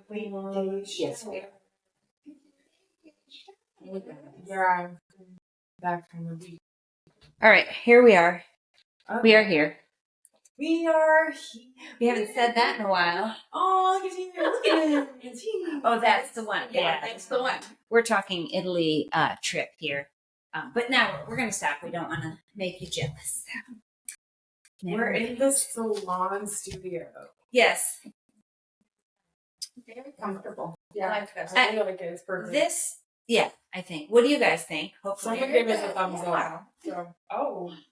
Yes, we are. Yeah, back from the week. All right, here we are. Okay. We are here. We are here. We haven't said that in a while. Oh, look at him. It's here. Oh, that's the one. Yeah, that's the one. We're talking Italy trip here. But now we're going to stop. We don't want to make you jealous. We're in the salon studio. Yes. Very comfortable. Yeah. I like this. I really like it. It's perfect. I think. What do you guys think? Hopefully. Someone gave us a thumbs up. So,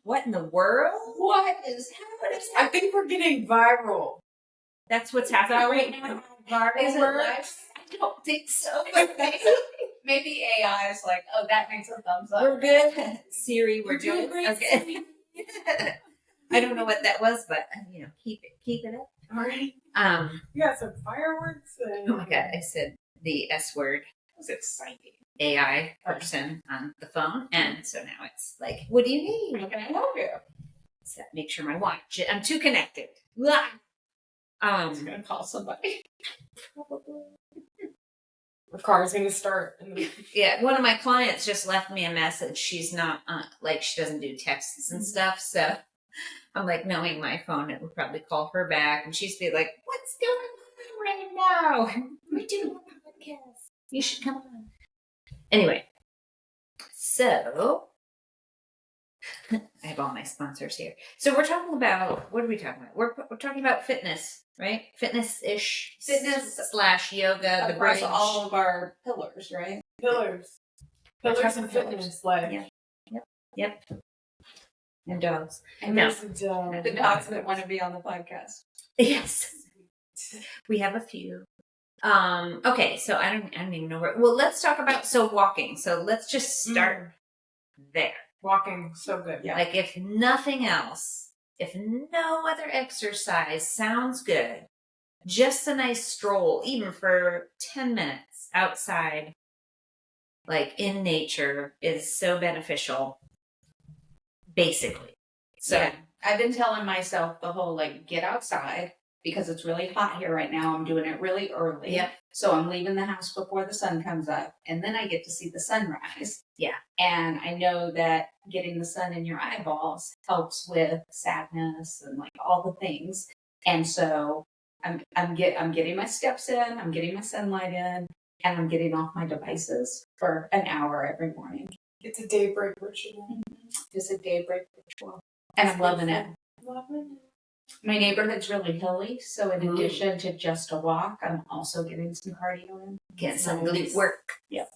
What in the world? What is happening? I think we're getting viral. That's what's happening right now. Viral Is it work? live? I don't think so. Maybe AI is like, oh, that makes a thumbs up. We're good. Siri, we're You're doing good. great. Okay. I don't know what that was, but keep it up. All right. We got some fireworks. Oh my god, I said the S word. That was exciting. AI person on the phone, and so now it's like, what do you need? What can I help you? So make sure my watch. I'm too connected. Blah. I'm just gonna call somebody. The car's gonna start. Yeah, one of my clients just left me a message. She's not she doesn't do texts and stuff, so I'm like, knowing my phone, it would probably call her back, and she'd be like, "What's going on right now? We're doing a podcast. You should come on." Anyway, so I have all my sponsors here. So we're talking about, what are we talking about? We're talking about fitness, right? Fitness-ish. Fitness/yoga, the Across bridge. all of our pillars, right? Pillars and fitness, like Yep. And dogs. and No. there's a The dogs that want to be on the podcast. Yes. We have a few. Okay, so I don't even know where. Well, let's talk about walking. So let's just start there. walking. So good. Yeah. Like, if nothing else, if no other exercise sounds good, just a nice stroll, even for 10 minutes outside, like in nature, is so beneficial. Basically. So Yeah. I've been telling myself the whole, get outside, because it's really hot here right now. I'm doing it really early. Yep. So I'm leaving the house before the sun comes up, and then I get to see the sunrise. Yeah. And I know that getting the sun in your eyeballs helps with sadness and all the things. And so I'm getting my steps in, I'm getting my sunlight in, and I'm getting off my devices for an hour every morning. It's a daybreak ritual. It's a daybreak ritual. And I'm loving it. Loving it. My neighborhood's really hilly, so in addition to just a walk, I'm also getting some cardio in. get some glute work. Yep.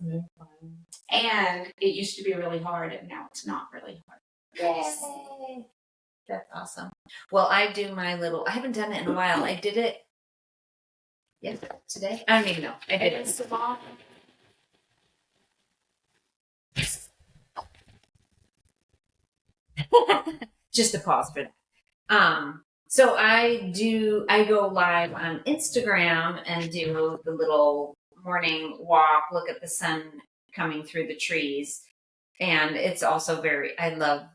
And it used to be really hard, and now it's not really hard. Yay! That's awesome. Well, I do my I haven't done it in a while. I did it today. I don't even know. I did it. Just a pause for that. So I go live on Instagram and do the little morning walk, look at the sun coming through the trees. And it's also I love,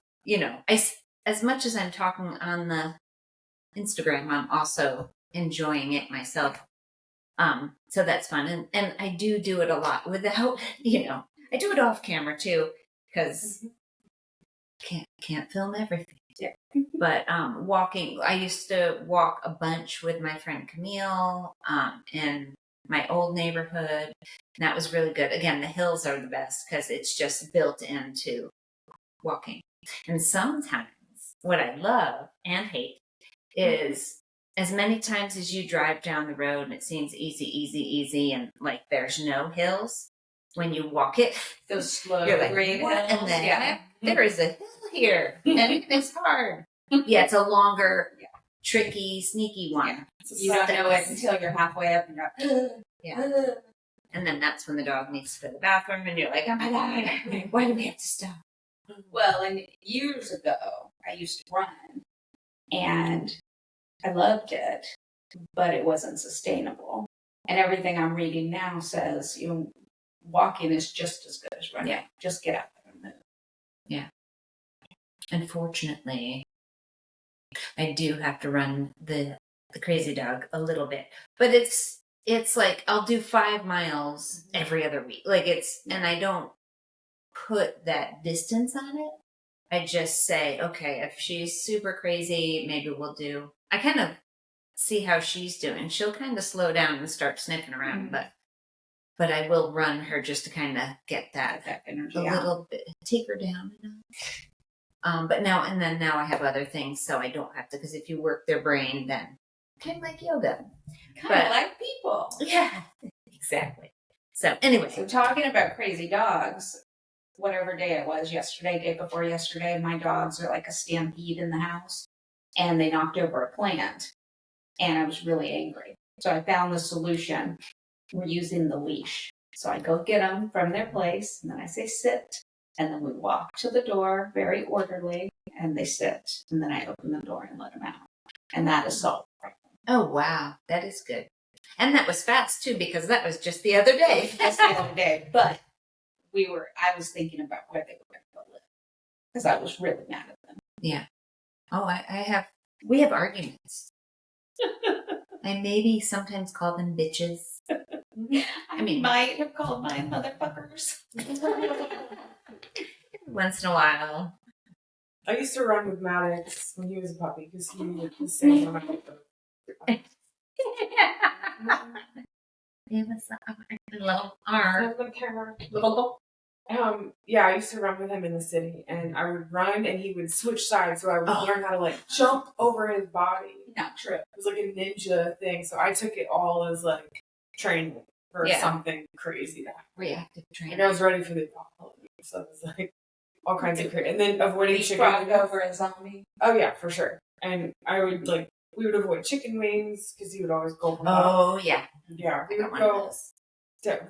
as much as I'm talking on the Instagram, I'm also enjoying it myself. So that's fun. And I do it a lot without, I do it off camera too, because can't film everything. Yeah. But walking, I used to walk a bunch with my friend Camille in my old neighborhood. And that was really good. Again, the hills are the best because it's just built into walking. And sometimes what I love and hate is as many times as you drive down the road and it seems easy, and there's no hills, when you walk it, Those slow you're like, grade what hills. in the heck? There is a hill here, and it's hard. Yeah, it's a longer, tricky, sneaky one. Yeah. You don't know it until you're halfway up and you're Yeah. And then that's when the dog needs to go to the bathroom, and you're like, oh my God, why do we have to stop? Well, and years ago, I used to run, and I loved it, but it wasn't sustainable. And everything I'm reading now says, walking is just as good as running. Yeah. Just get out there and move. Yeah. Unfortunately, I do have to run the crazy dog a little bit, but it's it's like I'll do 5 miles every other week. Like and I don't put that distance on it. I just say, okay, if she's super crazy, maybe I kind of see how she's doing. She'll kind of slow down and start sniffing around, but I will run her just to kind of get that energy a little bit, take her down. But now I have other things, so I don't have to, because if you work their brain, then kind of like yoga. Kind of like people. Yeah, exactly. So anyway. So talking about crazy dogs, whatever day it was, yesterday, day before yesterday, my dogs are like a stampede in the house, and they knocked over a plant, and I was really angry. So I found the solution. We're using the leash. So I go get them from their place, and then I say sit, and then we walk to the door, very orderly, and they sit, and then I open the door and let them out. And that is solved. Oh, wow. That is good. And that was fast, too, because that was just the other day. Just the other day. But I was thinking about where they were going to go live, because I was really mad at them. Yeah. Oh, we have arguments. I maybe sometimes call them bitches. I might have called mine motherfuckers. Once in a while. I used to run with Maddox when he was a puppy because he was the same amount of It was a little arm. Yeah, I used to run with him in the city, and I would run, and he would switch sides, so I would learn how to like jump over his body, not trip. It was like a ninja thing, so I took it all as like training for something crazy to happen. Reactive training. And I was ready for the apocalypse, so it was like all kinds of crazy. And then avoiding chicken wings. Over a zombie. Oh yeah, for sure. And we would avoid chicken wings because he would always go for that. Oh yeah. Yeah, we would go.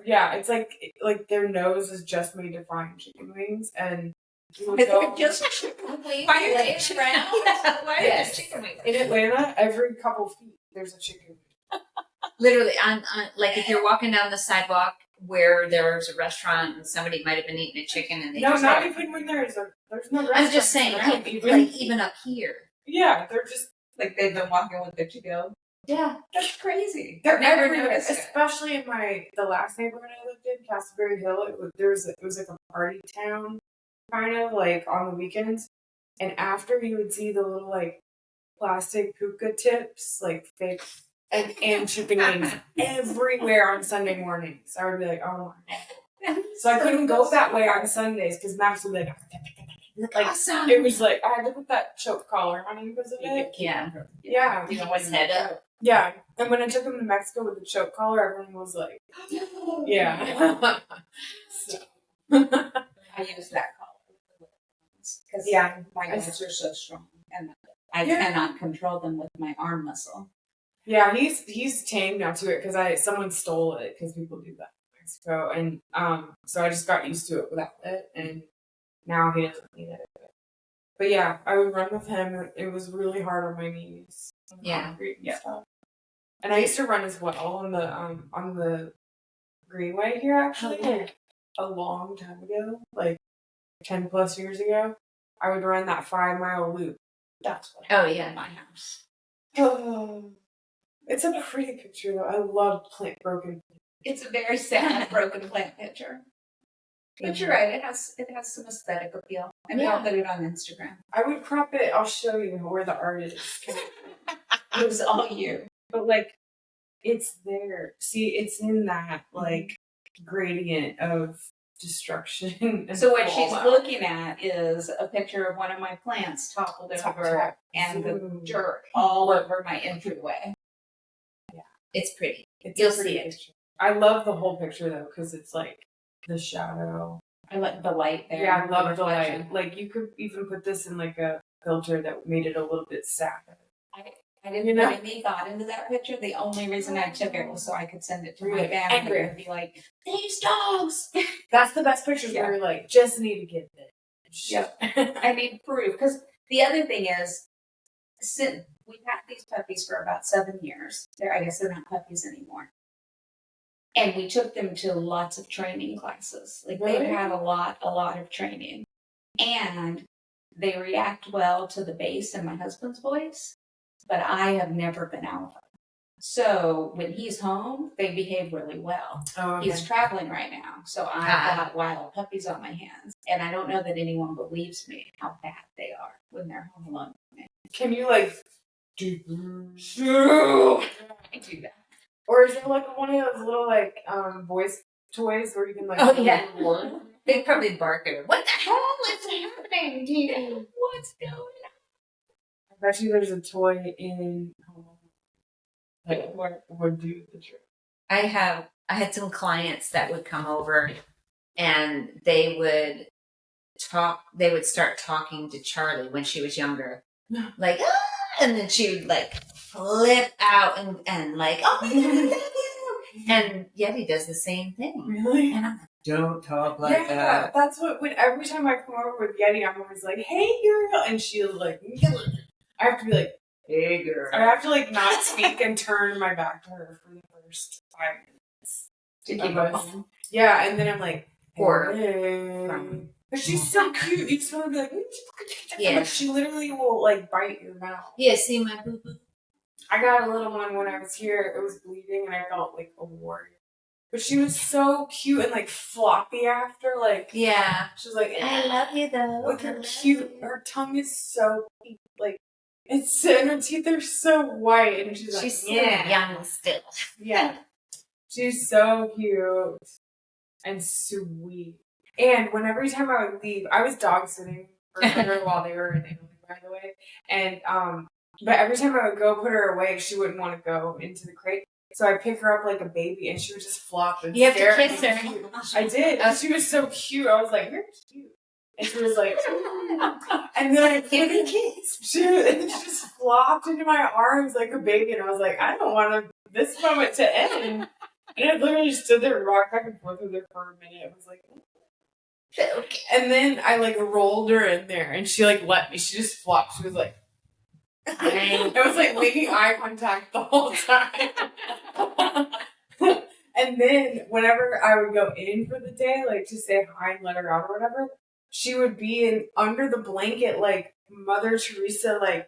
Yeah, it's like their nose is just made to find chicken wings, and we would go just chicken wings. Why are they around? Why are there chicken wings? In Atlanta, every couple feet there's a chicken wing. Literally on like if you're walking down the sidewalk where there's a restaurant and somebody might have been eating a chicken and they not even when there's no restaurant. I'm just saying, even up here. Yeah, they're just like they've been walking with it to go. Yeah, that's crazy. They're everywhere, especially in the last neighborhood I lived in, Castleberry Hill. It was like a party town, kind of like on the weekends. And after you would see the little like plastic hookah tips, like fake and chicken wings everywhere on Sunday mornings. I would be like, oh my god. So I couldn't go that way on Sundays because Max would be like awesome. It was like I had to put that choke collar on him because of it. Yeah. Yeah. You know what's head up. Yeah. And when I took him to Mexico with the choke collar, everyone was like, yeah. So. I use that collar because my hands are so strong and I cannot control them with my arm muscle. Yeah, he's tamed now to it because someone stole it because people do that in Mexico, and so I just got used to it without it, and now he doesn't need it. But yeah, I would run with him. It was really hard on my knees. Yeah. Stuff. And I used to run as well on the Greenway here actually, a long time ago, like 10 plus years ago. I would run that 5-mile loop. That's what happened in my house. Oh. It's a pretty picture, though. I love broken. It's a very sad broken plant picture. But you're right. It has some aesthetic appeal. Maybe I'll put it on Instagram. I would crop it. I'll show you where the art is. It was all you. But like, it's there. See, it's in that like gradient of destruction. So what she's looking at is a picture of one of my plants toppled over and the dirt all over my entryway. It's pretty. You'll see it. I love the whole picture though, because it's like the shadow. I like the light there. Yeah, I love the light. Like you could even put this in like a filter that made it a little bit sad. I didn't put any thought into that picture. The only reason I took it was so I could send it to my family and be like, "These dogs." That's the best pictures where you're like, just need to get this. Yeah, I need proof. Because the other thing is, we've had these puppies for about 7 years. I guess they're not puppies anymore. And we took them to lots of training classes. Like they've had a lot of training. And they react well to the bass in my husband's voice. But I have never been alpha. So when he's home, they behave really well. Oh, okay. He's traveling right now, so I've got wild puppies on my hands, and I don't know that anyone believes me how bad they are when they're home alone with me. Can you like do? I do that. Or is there like one of those little like voice toys where you can like? Oh, yeah. Word? They probably bark at her. What the hell is happening to you? What's going on? I bet you there's a toy in like what would do the trick. I had some clients that would come over and they would start talking to Charlie when she was younger. Like, ah! And then she would like flip out and like, oh my God, I love you. And Yeti does the same thing. Really? And I'm like, don't talk like that. That's what. When every time I come over with Yeti, I'm always like, "Hey, girl," and she's like, I have to be like, "Hey, girl." I have to like not speak and turn my back to her for the first 5 minutes To keep up. Yeah, and then I'm like, Or hey. But she's so cute. You just want to be like, yeah. Like, she literally will like bite your mouth. Yeah, see my boo boo. I got a little one when I was here. It was bleeding, and I felt like a warrior. But she was so cute and like floppy after. Like, yeah, she was like, I love you though. with her cute. Her tongue is so pink, like it's and her teeth are so white, and she's like, so yeah, young still. yeah. She's so cute and sweet. And every time I would leave, I was dog sitting for her while they were in Italy, by the way. And but every time I would go put her away, she wouldn't want to go into the crate. So I pick her up like a baby, and she would just flop and You have stare to at kiss me. her. I did. She was so cute. I was like, "You're cute," and she was like, and then I Give me a kiss. she just flopped into my arms like a baby, and I was like, I don't want this moment to end. And I literally stood there and rocked back and forth with her for a minute. It was like, Okay. and then I like rolled her in there, and she like let me. She just flopped. She was like, I was like making eye contact the whole time. And then whenever I would go in for the day, like to say hi and let her out or whatever, she would be under the blanket like Mother Teresa, like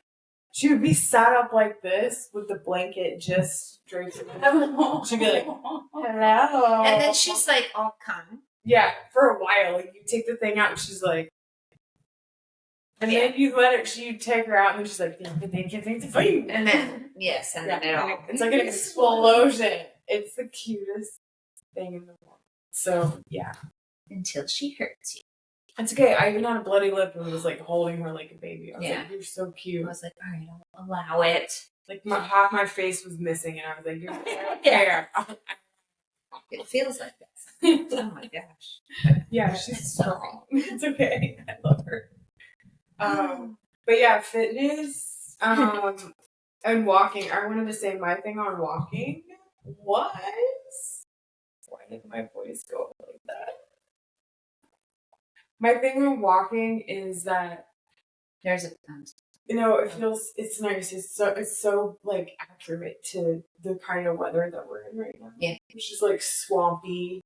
she would be sat up like this with the blanket just draped around. She'd be like, hello. And then she's like all calm. Yeah, for a while. Like you take the thing out and she's like, and then you let her, you take her out and she's like, thank you. And then, yes, and then it all. It's like an explosion. It's the cutest thing in the world. So, yeah. Until she hurts you. It's okay. I even had a bloody lip and was like holding her like a baby. I was like, you're so cute. I was like, all right, I'll allow it. Like half my face was missing and I was like, you're there. It feels like that. Oh my gosh. Yeah, she's strong. It's okay. I love her. But yeah, fitness and walking. I wanted to say my thing on walking was, why did my voice go like that? My thing on walking is that there's a it's nice. It's so like accurate to the kind of weather that we're in right now. Yeah, which is like swampy,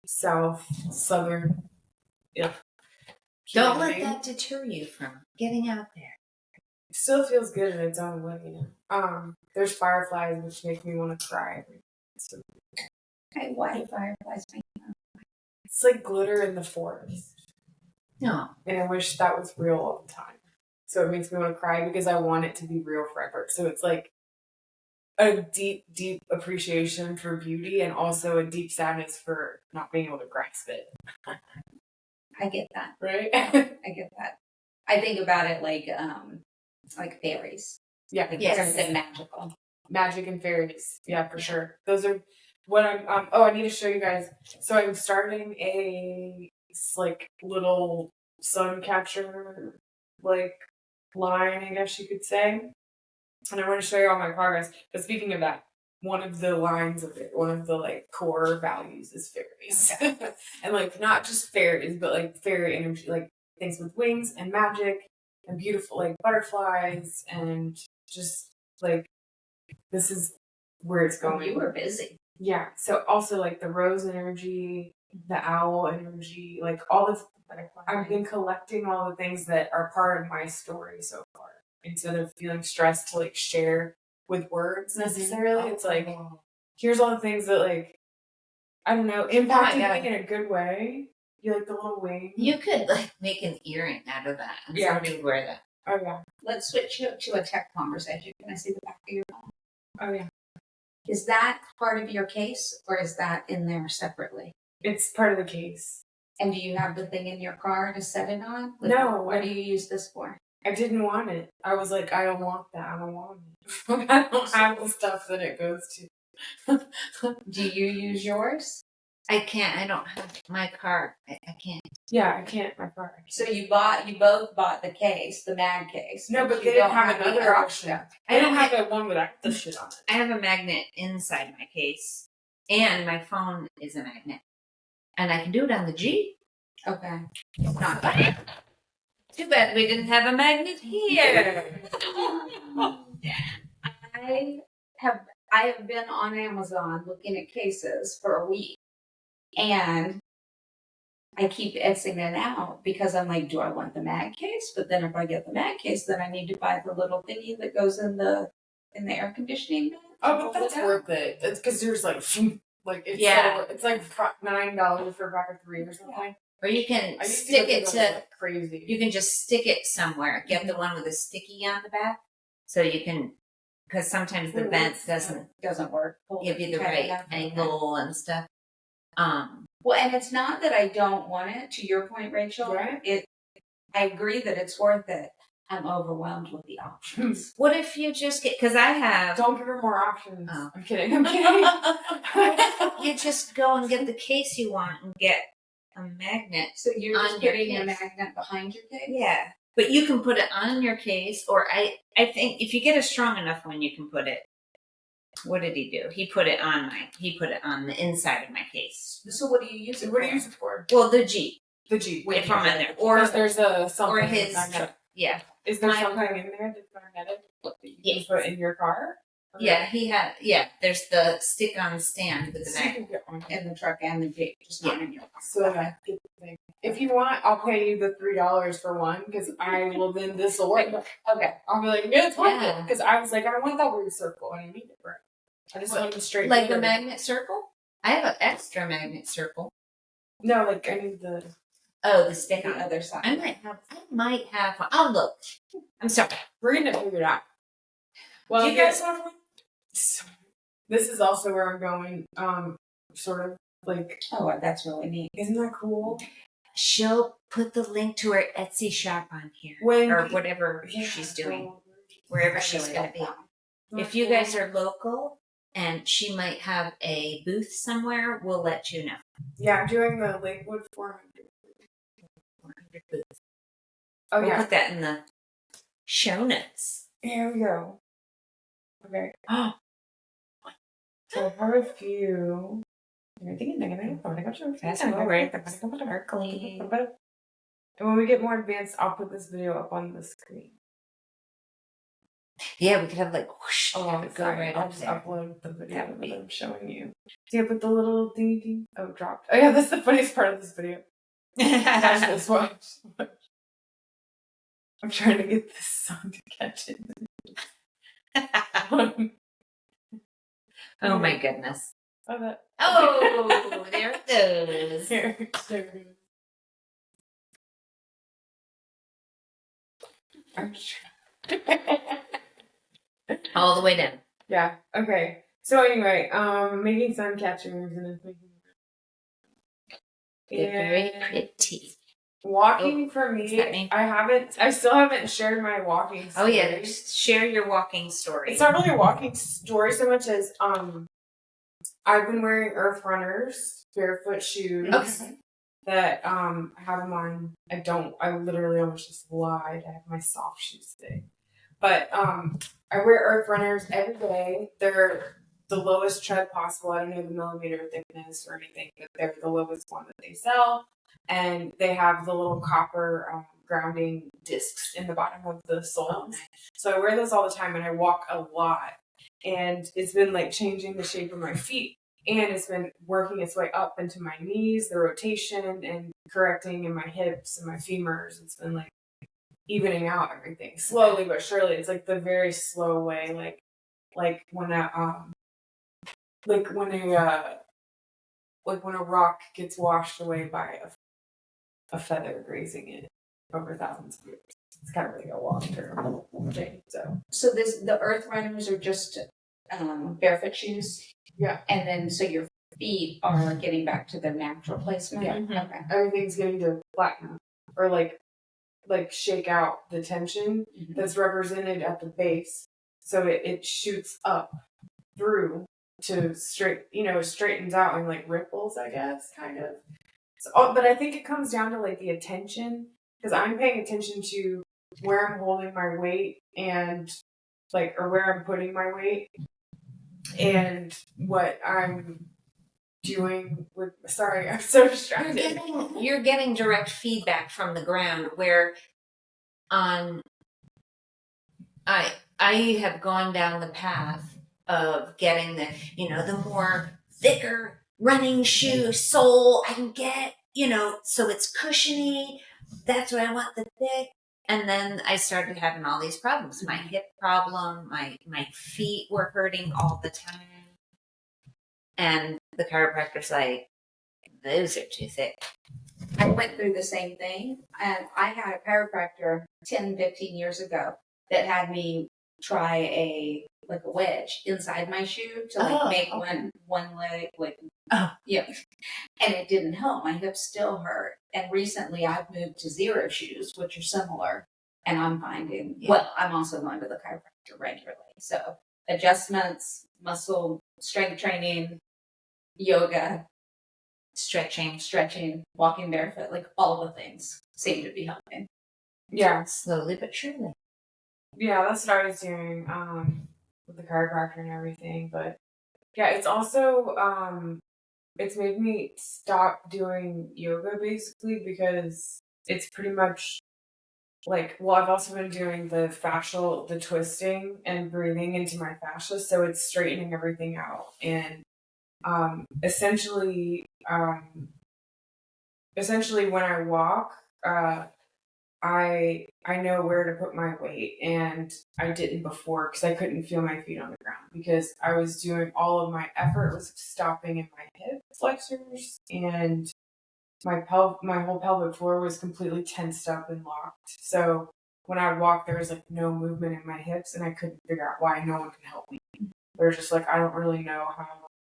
southern. Yeah. Don't let that deter you from getting out there. It still feels good in its own way, you know. There's fireflies, which make me want to cry. So, hey, why do fireflies make you want to cry? It's like glitter in the forest. No. And I wish that was real all the time. So it makes me want to cry because I want it to be real forever. So it's like a deep, deep appreciation for beauty and also a deep sadness for not being able to grasp it. I get that. Right? I get that. I think about it like fairies. Yeah. Like yes. something magical. Magic and fairies. Yeah, for sure. Those are what I'm, I need to show you guys. So I'm starting a, like, little sun catcher, like, line, I guess you could say. And I want to show you all my progress. But speaking of that, one of the lines of it, one of the like core values is fairies. Okay. And like not just fairies, but like fairy energy, like things with wings and magic and beautiful like butterflies and just like this is where it's going. You were busy. Yeah. So also like the rose energy, the owl energy, like all this. I've been collecting all the things that are part of my story so far. Instead of feeling stressed to like share with words necessarily. It's like, here's all the things that like, I don't know, impacted me in a good way. You like the little wing? You could like make an earring out of that, and somebody would wear that. Oh yeah. Let's switch to a tech conversation. Can I see the back of your phone? Oh yeah. Is that part of your case, or is that in there separately? It's part of the case. And do you have the thing in your car to set it on? No. What do you use this for? I didn't want it. I was like, I don't want that. I don't want it. I don't have the stuff that it goes to. Do you use yours? I can't. I don't have my car. I can't. Yeah, I can't. My car. So you both bought the case, the mag case. No, but you they didn't don't have the another other option. I don't have the one without the shit on it. I have a magnet inside my case, and my phone is a magnet, and I can do it on the G. Okay. Not bad. Too bad we didn't have a magnet here. I have been on Amazon looking at cases for a week, and I keep Xing it out because I'm like, do I want the mag case? But then if I get the mag case, then I need to buy the little thingy that goes in the air conditioning vent. Oh, but that's worth it. It's because there's like it's it's like $9 for a pack of 3 or something. Or you can stick it to like crazy. You can just stick it somewhere. Get the one with a sticky on the back, so you can, because sometimes the vent doesn't work. give you the right angle and stuff. Well, and it's not that I don't want it. To your point, Rachel, right? I agree that it's worth it. I'm overwhelmed with the options. What if you just get? Because I have. Don't give her more options. Oh. I'm kidding. I'm kidding. You just go and get the case you want and get a magnet. So you're just on your putting a case. magnet behind your case? Yeah, but you can put it on your case, or I think if you get a strong enough one, you can put it. What did he do? He put it on the inside of my case. So what do you use it for? What do you use it for? Well, the G. The G. If I'm in there, or there's a something. or his. Magnet. Yeah. Is there something in there that's magnetic? You put in your car? Okay. Yeah, he had. Yeah, there's the stick-on stand with the So you magnet can get one in the truck and the Jeep, just not in your car. So that I get the thing. If you want, I'll pay you the $3 for one because I will then this will work. Okay. I'll be like, yeah, it's worth Yeah. it. Because I was like, I want that weird circle and I need it for it. I just want the straight. like the magnet circle. I have an extra magnet circle. No, like I need the. Oh, the stick The on. other side. I might have one. I'll look. I'm sorry. We're gonna figure it out. Well, Do you guys have one? This is also where I'm going. Sort of like. Oh, that's really neat. Isn't that cool? She'll put the link to her Etsy shop on here, or whatever she's doing, wherever she's going to be. If you guys are local and she might have a booth somewhere, we'll let you know. Yeah, I'm doing the Lakewood 400 booth. Oh, We'll yeah. put that in the show notes. Here we go. Okay. Oh, So I have a few. fast forward. Sparkly. And when we get more advanced, I'll put this video up on the screen. Yeah, we could have like whoosh. Oh, have it go sorry. right I'll up just there. upload the video That would be- that I'm showing you. See, I put the little thingy thing. Oh, it dropped. Oh, yeah, that's the funniest part of this video. Watch this, watch. I'm trying to get this song to catch it. Oh my goodness. Oh, that. Oh, there it goes. Here, there it is. All the way down. Yeah. Okay. So anyway, making sun catchers and They're very pretty. walking for what's that me. mean? I still haven't shared my walking Oh story. yeah, share your walking story. It's not really a walking story so much as I've been wearing Earth Runners barefoot shoes Okay. that I have them on. I literally almost just lied. I have my soft shoes today. But I wear Earth Runners every day. They're the lowest tread possible. I don't know the millimeter thickness or anything, but they're the lowest one that they sell. And they have the little copper grounding discs in the bottom of the soles. Oh, nice. So I wear those all the time and I walk a lot. And it's been like changing the shape of my feet. And it's been working its way up into my knees, the rotation, and correcting in my hips and my femurs. It's been like evening out everything slowly but surely. It's like the very slow way, like like when a rock gets washed away by a feather grazing it over thousands of years. It's kind of like a long-term thing. So the earth runners are just barefoot shoes? Yeah. And then so your feet are getting back to their natural placement? Yeah. Mhm. Okay. Everything's getting to flatten out or like shake out the tension that's represented at the base, so it shoots up through to straightens out and like ripples, I guess, kind of. So, but I think it comes down to like the attention, because I'm paying attention to where I'm holding my weight and or where I'm putting my weight and what I'm doing with. Sorry, I'm so distracted. You're getting direct feedback from the ground, where on I have gone down the path of getting the more thicker running shoe sole I can get, so it's cushiony. That's what I want, the thick. And then I started having all these problems. My hip problem, my feet were hurting all the time. And the chiropractor's like, those are too thick. I went through the same thing, and I had a chiropractor 10, 15 years ago that had me try a wedge inside my shoe to make one leg yeah, and it didn't help. My hips still hurt. And recently I've moved to zero shoes, which are similar, and I'm finding I'm also going to the chiropractor regularly. So adjustments, muscle strength training, yoga, stretching, walking barefoot, like all the things seem to be helping. Yeah, slowly but surely. Yeah, that's what I was doing with the chiropractor and everything. But yeah, it's also it's made me stop doing yoga basically, because it's pretty much I've also been doing the twisting and breathing into my fascia, so it's straightening everything out. And essentially when I walk, I know where to put my weight, and I didn't before because I couldn't feel my feet on the ground, because I was doing all of my effort was stopping in my hip flexors, and my whole pelvic floor was completely tensed up and locked. So when I walked, there was no movement in my hips, and I couldn't figure out why. No one could help me. They're just I don't really know how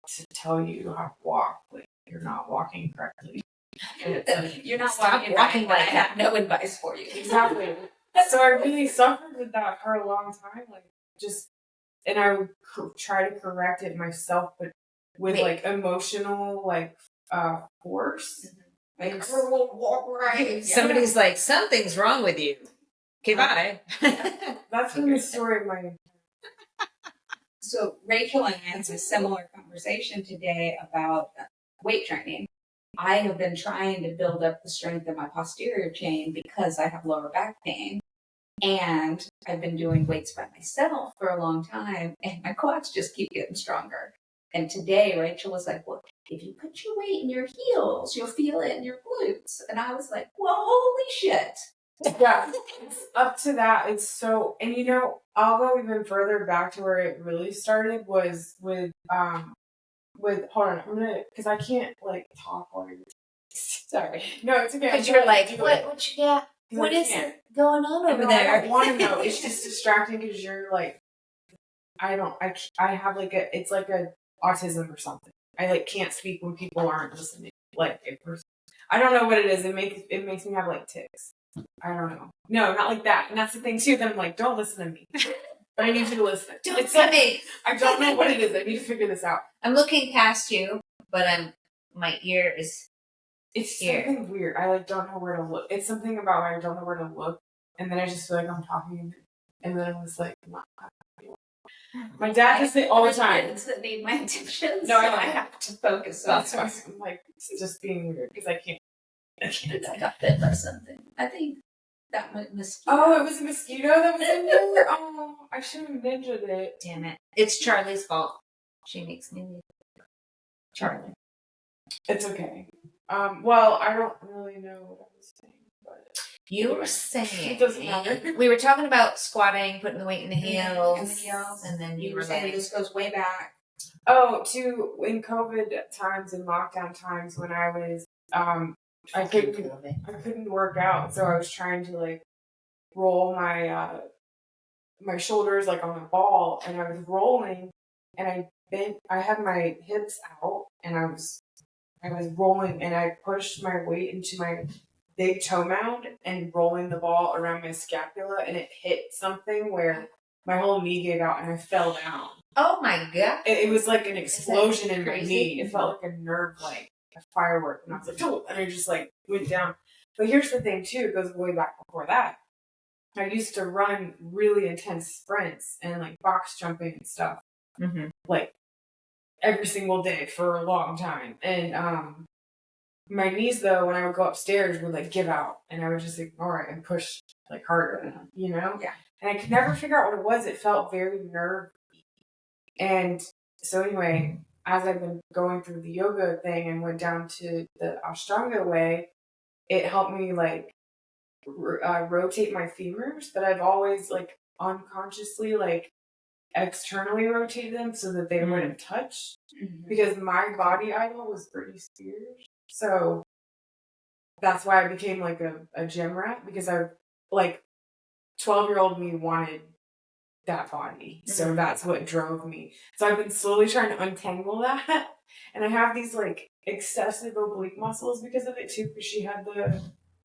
to tell you how to walk. You're not walking correctly. You're not Stop walking like I have no advice for you. Exactly. So I really suffered with that for a long time. And I would try to correct it myself, but with emotional force. I won't walk right. Somebody's like, something's wrong with you. Okay, bye. That's been the story of my. So Rachel and I had a similar conversation today about weight training. I have been trying to build up the strength of my posterior chain because I have lower back pain. And I've been doing weights by myself for a long time, and my quads just keep getting stronger. And today Rachel was like, well, if you put your weight in your heels, you'll feel it in your glutes. And I was like, well, holy shit. Yeah, it's up to that. It's so, and I'll go even further back to where it really started was with hold on, I'm gonna, because I can't talk while you're sorry. No, it's okay. Because you're like, what you got? What is it going on over there? I don't want to know. It's just distracting because you're I have it's like a autism or something. I can't speak when people aren't listening. I don't know what it is. It makes me have tics. I don't know. No, not like that. And that's the thing too. That I'm don't listen to me. But I need you to listen. Don't tell me. I don't know what it is. I need to figure this out. I'm looking past you, but my ear is. It's something weird. I don't know where to look. It's something about I don't know where to look, and then I just feel like I'm talking, and then I was like, my dad does it all the time. Kids that need my attention, No, so I have to focus on. That's why I'm it's just being weird because I can't. I got bit by something. I think that mosquito. Oh, it was a mosquito that was in there. Oh, I should have ninja'd it. Damn it! It's Charlie's fault. She makes me leave. Charlie. It's okay. Well, I don't really know what I was saying, but You were It saying doesn't matter. we were talking about squatting, putting the weight in the heels, And then you you were were saying like, this goes way back. Oh, in COVID times and lockdown times when I was I couldn't work out, so I was trying to like roll my shoulders like on a ball, and I was rolling, and I had my hips out, and I was rolling, and I pushed my weight into my big toe mound and rolling the ball around my scapula, and it hit something where my whole knee gave out, and I fell down. oh my God. It was like an explosion in my crazy? knee. It felt like a nerve, like a firework, and I was like, oh, and I just like went down. But here's the thing too, it goes way back before that. I used to run really intense sprints and like box jumping and stuff, like every single day for a long time. And my knees though, when I would go upstairs, would like give out, and I would just ignore it and push like harder, you know? Yeah. And I could never figure out what it was. It felt very nerve. And so anyway, as I've been going through the yoga thing and went down to the Ashtanga way, it helped me like rotate my femurs, but I've always like unconsciously like externally rotated them so that they wouldn't touch, because my body idol was Britney Spears. So that's why I became like a gym rat, because I like 12-year-old me wanted that body. So that's what drove me. So I've been slowly trying to untangle that. And I have these like excessive oblique muscles because of it too, because she had the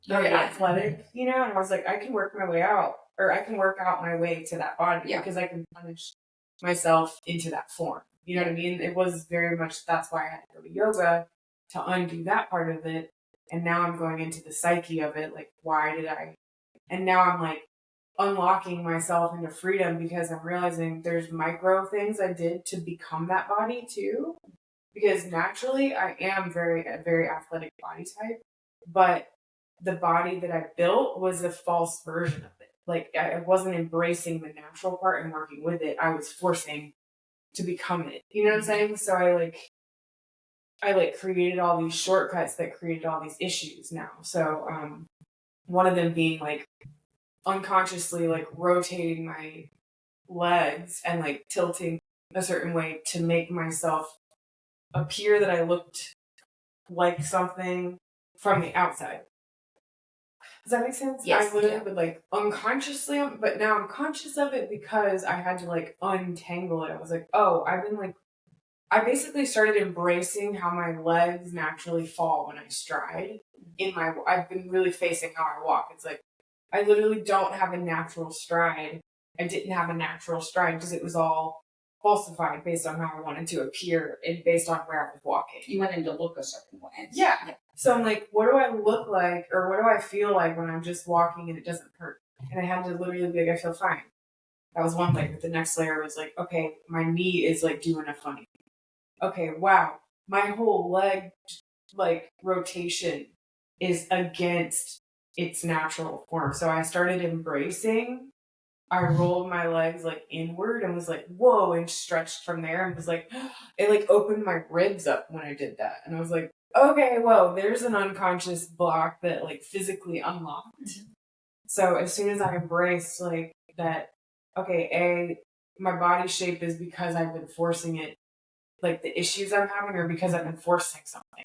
athletic, you know, and I was like, I can work my way out, or I can work out my way to that body, because I can punish myself into that form. You know what I mean? It was very much, that's why I had to go to yoga, to undo that part of it. And now I'm going into the psyche of it. Like, why did I? And now I'm like unlocking myself into freedom, because I'm realizing there's micro things I did to become that body too. Because naturally I am a very athletic body type, but the body that I built was a false version of it. Like I wasn't embracing the natural part and working with it. I was forcing to become it. You know what I'm saying? So I created all these shortcuts that created all these issues now. So one of them being like unconsciously like rotating my legs and like tilting a certain way to make myself appear that I looked like something from the outside. Does that make sense? Yes. I literally would like unconsciously, but now I'm conscious of it because I had to like untangle it. I was like, oh, I basically started embracing how my legs naturally fall when I stride. I've been really facing how I walk. It's like, I literally don't have a natural stride. I didn't have a natural stride because it was all falsified based on how I wanted to appear and based on where I was walking. You wanted to look a certain way. Yeah. So I'm like, what do I look like, or what do I feel like when I'm just walking and it doesn't hurt? And I had to literally be like, I feel fine. That was one layer. The next layer was like, okay, my knee is like doing a funny thing. Okay, wow, my whole leg like rotation is against its natural form. So I started embracing. I rolled my legs like inward and was like, whoa, and stretched from there, and was like, it like opened my ribs up when I did that. And I was like, okay, whoa, there's an unconscious block that like physically unlocked. So as soon as I embraced like that, okay, my body shape is because I've been forcing it, like the issues I'm having are because I've been forcing something.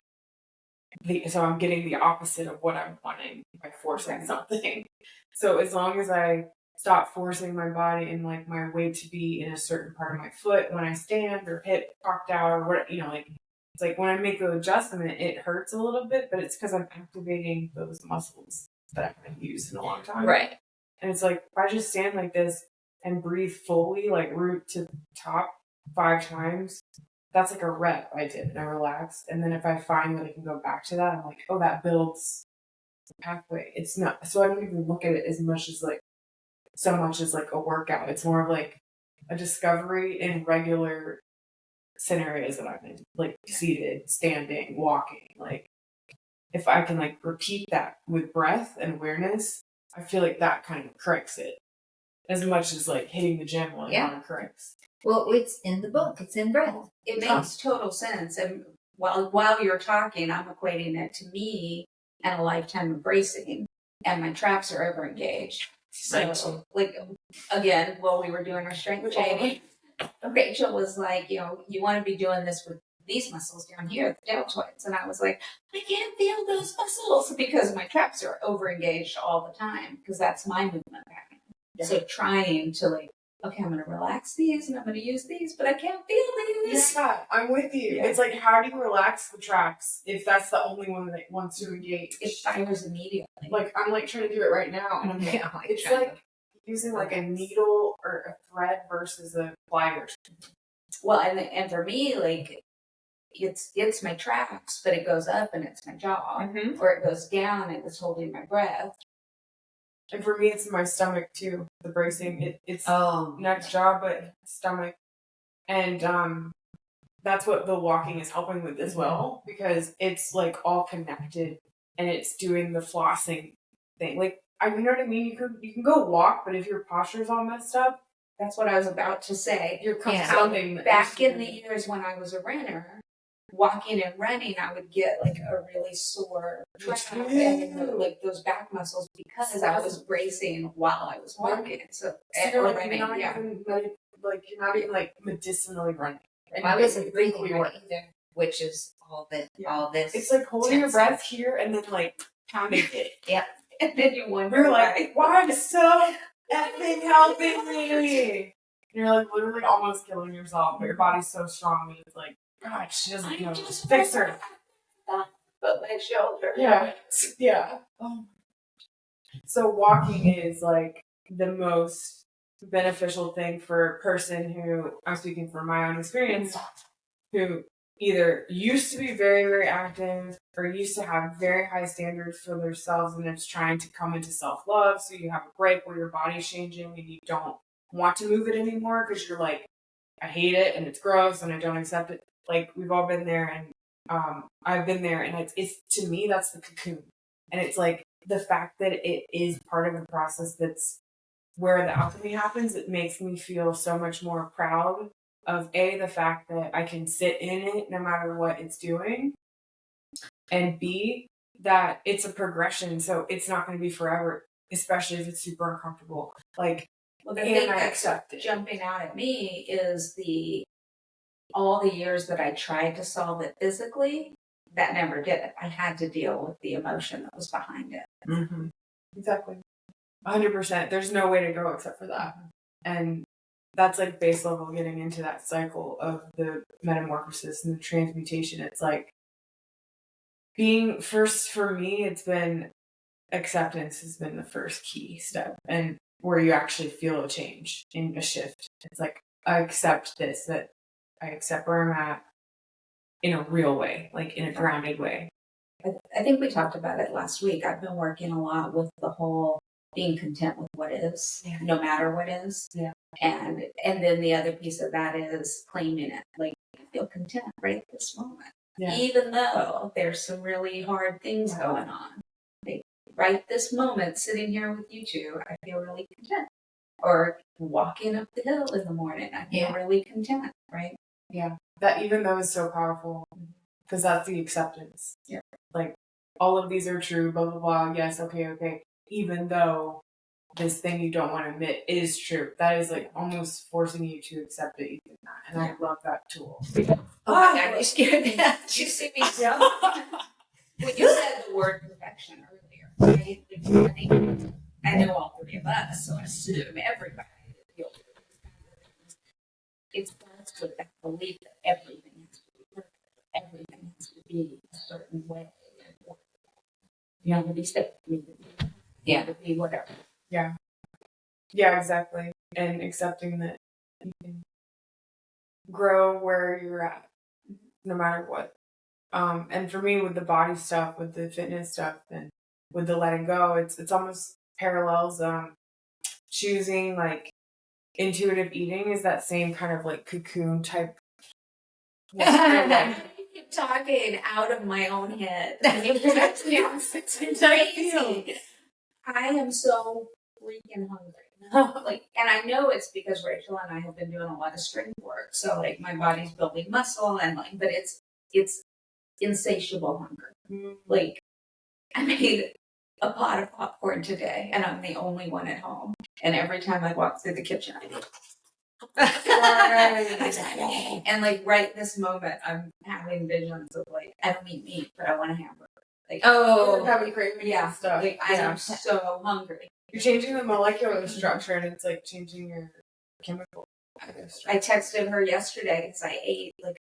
So I'm getting the opposite of what I'm wanting by forcing something. So as long as I stop forcing my body and like my weight to be in a certain part of my foot when I stand, or hip cocked out, or what, you know, like it's like when I make the adjustment, it hurts a little bit, but it's because I'm activating those muscles that I haven't used in a long time. Right. And it's like, if I just stand like this and breathe fully, like root to top 5 times, that's like a rep I did, and I relaxed. And then if I find that I can go back to that, I'm like, oh, that builds the pathway. It's not, so I don't even look at it as much as like, so much as like a workout. It's more of like a discovery in regular scenarios that I'm in, like seated, standing, walking. Like if I can like repeat that with breath and awareness, I feel like that kind of corrects it as much as like hitting the gym while you're on corrects. Well, it's in the book. It's in breath. It makes total sense. And while you're talking, I'm equating it to me and a lifetime of bracing. and my traps are over engaged. Right. So, like, again, while we were doing our strength training, Rachel was like, you know, you want to be doing this with these muscles down here, the deltoids. And I was like, I can't feel those muscles because my traps are over engaged all the time because that's my movement pattern. Yeah. So trying to like, okay, I'm going to relax these and I'm going to use these, but I can't feel these. Yeah, I'm with you. Yeah. It's like, how do you relax the traps if that's the only one that wants to engage? It fires immediately. Like, I'm like trying to do it right now. And I'm like, it's like using like a needle or a thread versus a pliers. Well, and for me, like, it's my traps, but it goes up and it's my jaw, or it goes down and it's holding my breath. And for me, it's my stomach too. The bracing, it's not jaw, but stomach, and that's what the walking is helping with as well, because it's like all connected and it's doing the flossing thing. Like, you know what I mean? You can go walk, but if your posture's all messed up, that's what I was about to say. You're compounding. Back in the years when I was a runner, walking and running, I would get like a really sore trap and like those back muscles because I was bracing while I was walking. So you're like, running, you're not even like medicinally running. And I wasn't breathing right either, which is all this. It's like holding your breath here and then like pounding it. Yeah. And then you wonder, you're like, why is so effing helping me? And you're like literally almost killing yourself, but your body's so strong that it's like, God, she doesn't know. Fix her. But my shoulder. Yeah. Yeah. Oh. So walking is like the most beneficial thing for a person who, I'm speaking from my own experience, who either used to be very, very active or used to have very high standards for themselves and it's trying to come into self-love. So you have a break where your body's changing and you don't want to move it anymore because you're like, I hate it and it's gross and I don't accept it. Like, we've all been there, and I've been there, and it's to me, that's the cocoon. And it's like the fact that it is part of the process that's where the alchemy happens. It makes me feel so much more proud of the fact that I can sit in it no matter what it's doing, and B, that it's a progression, so it's not going to be forever, especially if it's super uncomfortable. Like, well, the thing that's jumping out at me is all the years that I tried to solve it physically, that never did it. I had to deal with the emotion that was behind it. Mm-hmm. Exactly. 100%. There's no way to go except for that. And that's like base level getting into that cycle of the metamorphosis and the transmutation. It's like being first for me, it's been acceptance has been the first key step, and where you actually feel a change in a shift. It's like, I accept this, that I accept where I'm at in a real way, like in a grounded way. I think we talked about it last week. I've been working a lot with the whole being content with what is, no matter what is. Yeah. And then the other piece of that is claiming it. Like, I feel content right at this moment. Yeah. Even though there's some really hard things going on. Like, right this moment, sitting here with you two, I feel really content. Or walking up the hill in the morning, I feel really content, right? Yeah. That even though is so powerful, because that's the acceptance. Yeah. Like, all of these are true, blah, blah, blah. Yes, okay. Even though this thing you don't want to admit is true. That is like almost forcing you to accept it even that. And I love that tool. Oh my God, you scared me. Did you see me? When you said the word perfection earlier, right? I know all three of us, so I assume everybody feels it starts with that belief that everything has to be perfect. Everything has to be a certain way. You have to be safe. You have to be whatever. Yeah. Yeah, exactly. And accepting that you can grow where you're at, no matter what. And for me, with the body stuff, with the fitness stuff, and with the letting go, it's almost parallels. Choosing like intuitive eating is that same kind of like cocoon type. I keep talking out of my own head. It's crazy. I am so freaking hungry. Like, and I know it's because Rachel and I have been doing a lot of strength work. So like my body's building muscle and like, but it's insatiable hunger. Like, I mean, a pot of popcorn today, and I'm the only one at home. And every time I walk through the kitchen, I do. And like right this moment, I'm having visions of like, I don't eat meat, but I want a hamburger. Like, Oh, having cravings yeah, and stuff. like I am so hungry. You're changing the molecular structure, and it's like changing your chemical. I texted her yesterday because I ate like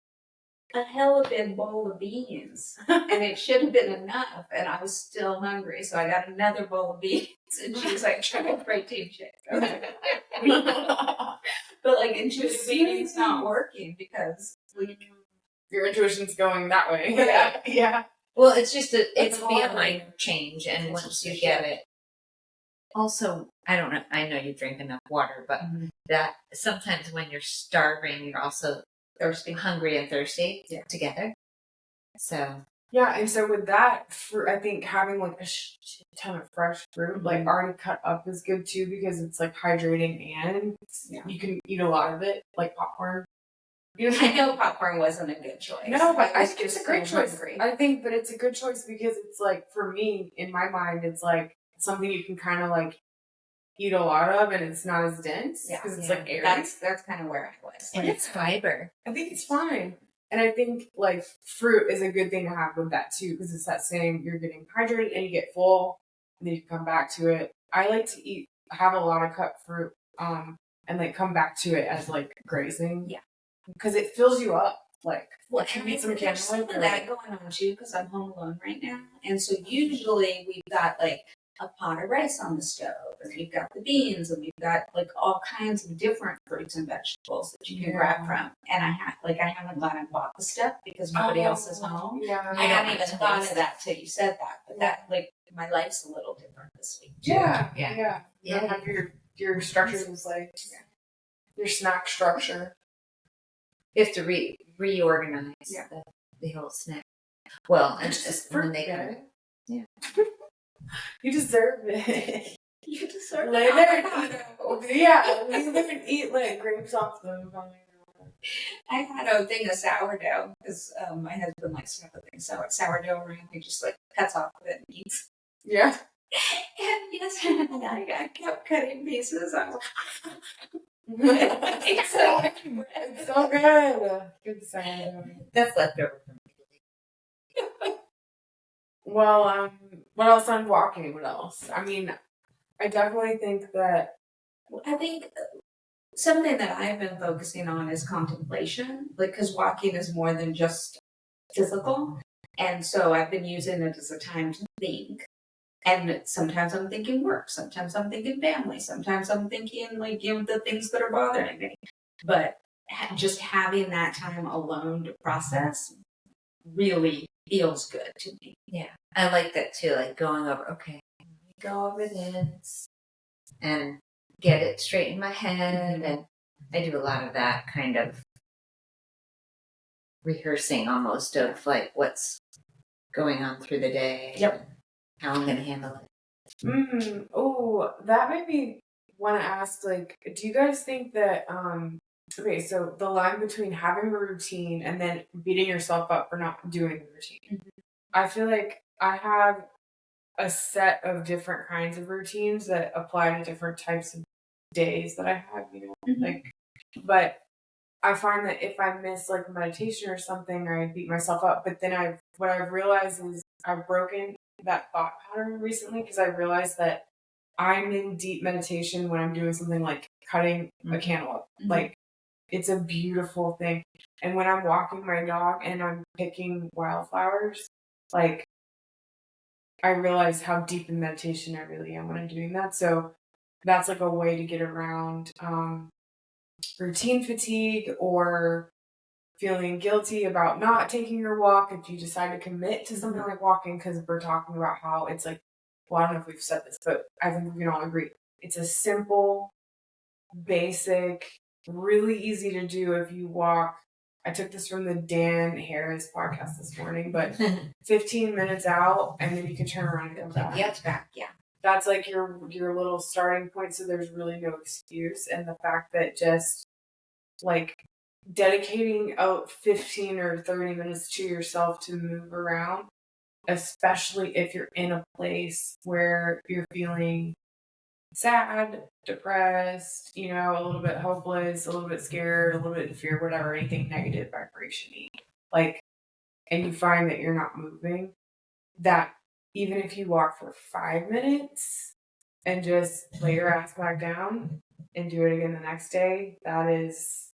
a hella big bowl of beans, and it should have been enough, and I was still hungry, so I got another bowl of beans, and she was like, "Try a protein shake." I was like, but like intuitive eating's not working because like your intuition's going that way. Yeah. Yeah. Well, it's just it's That's be a hard. minor change, and It's once just you a get shift. it. Also, I don't know. I know you drink enough water, but that sometimes when you're starving, you're also thirsty. hungry and thirsty together. So Yeah, and so with that, I think having like a ton of fresh fruit, like already cut up, is good too because it's like hydrating and you can eat a lot of it, like popcorn. I know popcorn wasn't a good choice. No, but I was think it's a just great so choice. hungry. I think, but it's a good choice because it's like, for me, in my mind, it's like something you can kind of like eat a lot of, and it's not as dense because it's like airy. That's kind of where I was. and it's fiber. I think it's fine. And I think like fruit is a good thing to have with that too, because it's that same, you're getting hydrated and you get full, and then you can come back to it. I like to have a lot of cut fruit, and like come back to it as like grazing. Yeah. Because it fills you up. Like, Well, you and need some there's some of that going on too, because I'm home alone right now, and so usually we've got like a pot of rice on the stove, and we've got the beans, and we've got like all kinds of different fruits and vegetables that you can grab from. And I haven't gone and bought the stuff because nobody else is home. Yeah. I hadn't even thought of that till you said that, but that like my life's a little different this week too. Yeah. You don't have your structures in place. Your snack structure. You have to reorganize the whole snack. Well, and just when they come. Yeah. You deserve it. You deserve Lay there and eat. Yeah, lay there and eat like grapes off the vine. I had a thing of sourdough because my husband likes to have a thing of sourdough around. He just like cuts off of it and eats. Yeah. And yesterday I kept cutting pieces. I was it's so good. Good sourdough. That's leftover from Italy. Well, what else on walking? What else? I mean, I definitely think that. I think something that I've been focusing on is contemplation, like because walking is more than just physical, and so I've been using it as a time to think. And sometimes I'm thinking work, sometimes I'm thinking family, sometimes I'm thinking like the things that are bothering me. But just having that time alone to process really feels good to me. Yeah, I like that too. Like going over, okay, let me go over this and get it straight in my head. And I do a lot of that kind of rehearsing almost of like what's going on through the day. Yep. How I'm going to handle it. Oh, that made me want to ask, like, do you guys think that, okay, so the line between having a routine and then beating yourself up for not doing the routine. I feel like I have a set of different kinds of routines that apply to different types of days that I have, like, but I find that if I miss like meditation or something, I beat myself up. But then what I've realized is I've broken that thought pattern recently because I realized that I'm in deep meditation when I'm doing something like cutting a cantaloupe. Like, it's a beautiful thing. And when I'm walking my dog and I'm picking wildflowers, like, I realize how deep in meditation I really am when I'm doing that. So that's like a way to get around routine fatigue or feeling guilty about not taking your walk if you decide to commit to something like walking, because we're talking about how it's like, well, I don't know if we've said this, but I think we can all agree. It's a simple, basic, really easy to do if you walk. I took this from the Dan Harris podcast this morning, but 15 minutes out and then you can turn around and come back. Yeah, it's back. Yeah. That's like your little starting point, so there's really no excuse. And the fact that just like dedicating out 15 or 30 minutes to yourself to move around especially if you're in a place where you're feeling sad, depressed, you know, a little bit hopeless, a little bit scared, a little bit in fear, whatever, anything negative vibration-y. Like, and you find that you're not moving, that even if you walk for 5 minutes and just lay your ass back down and do it again the next day, that is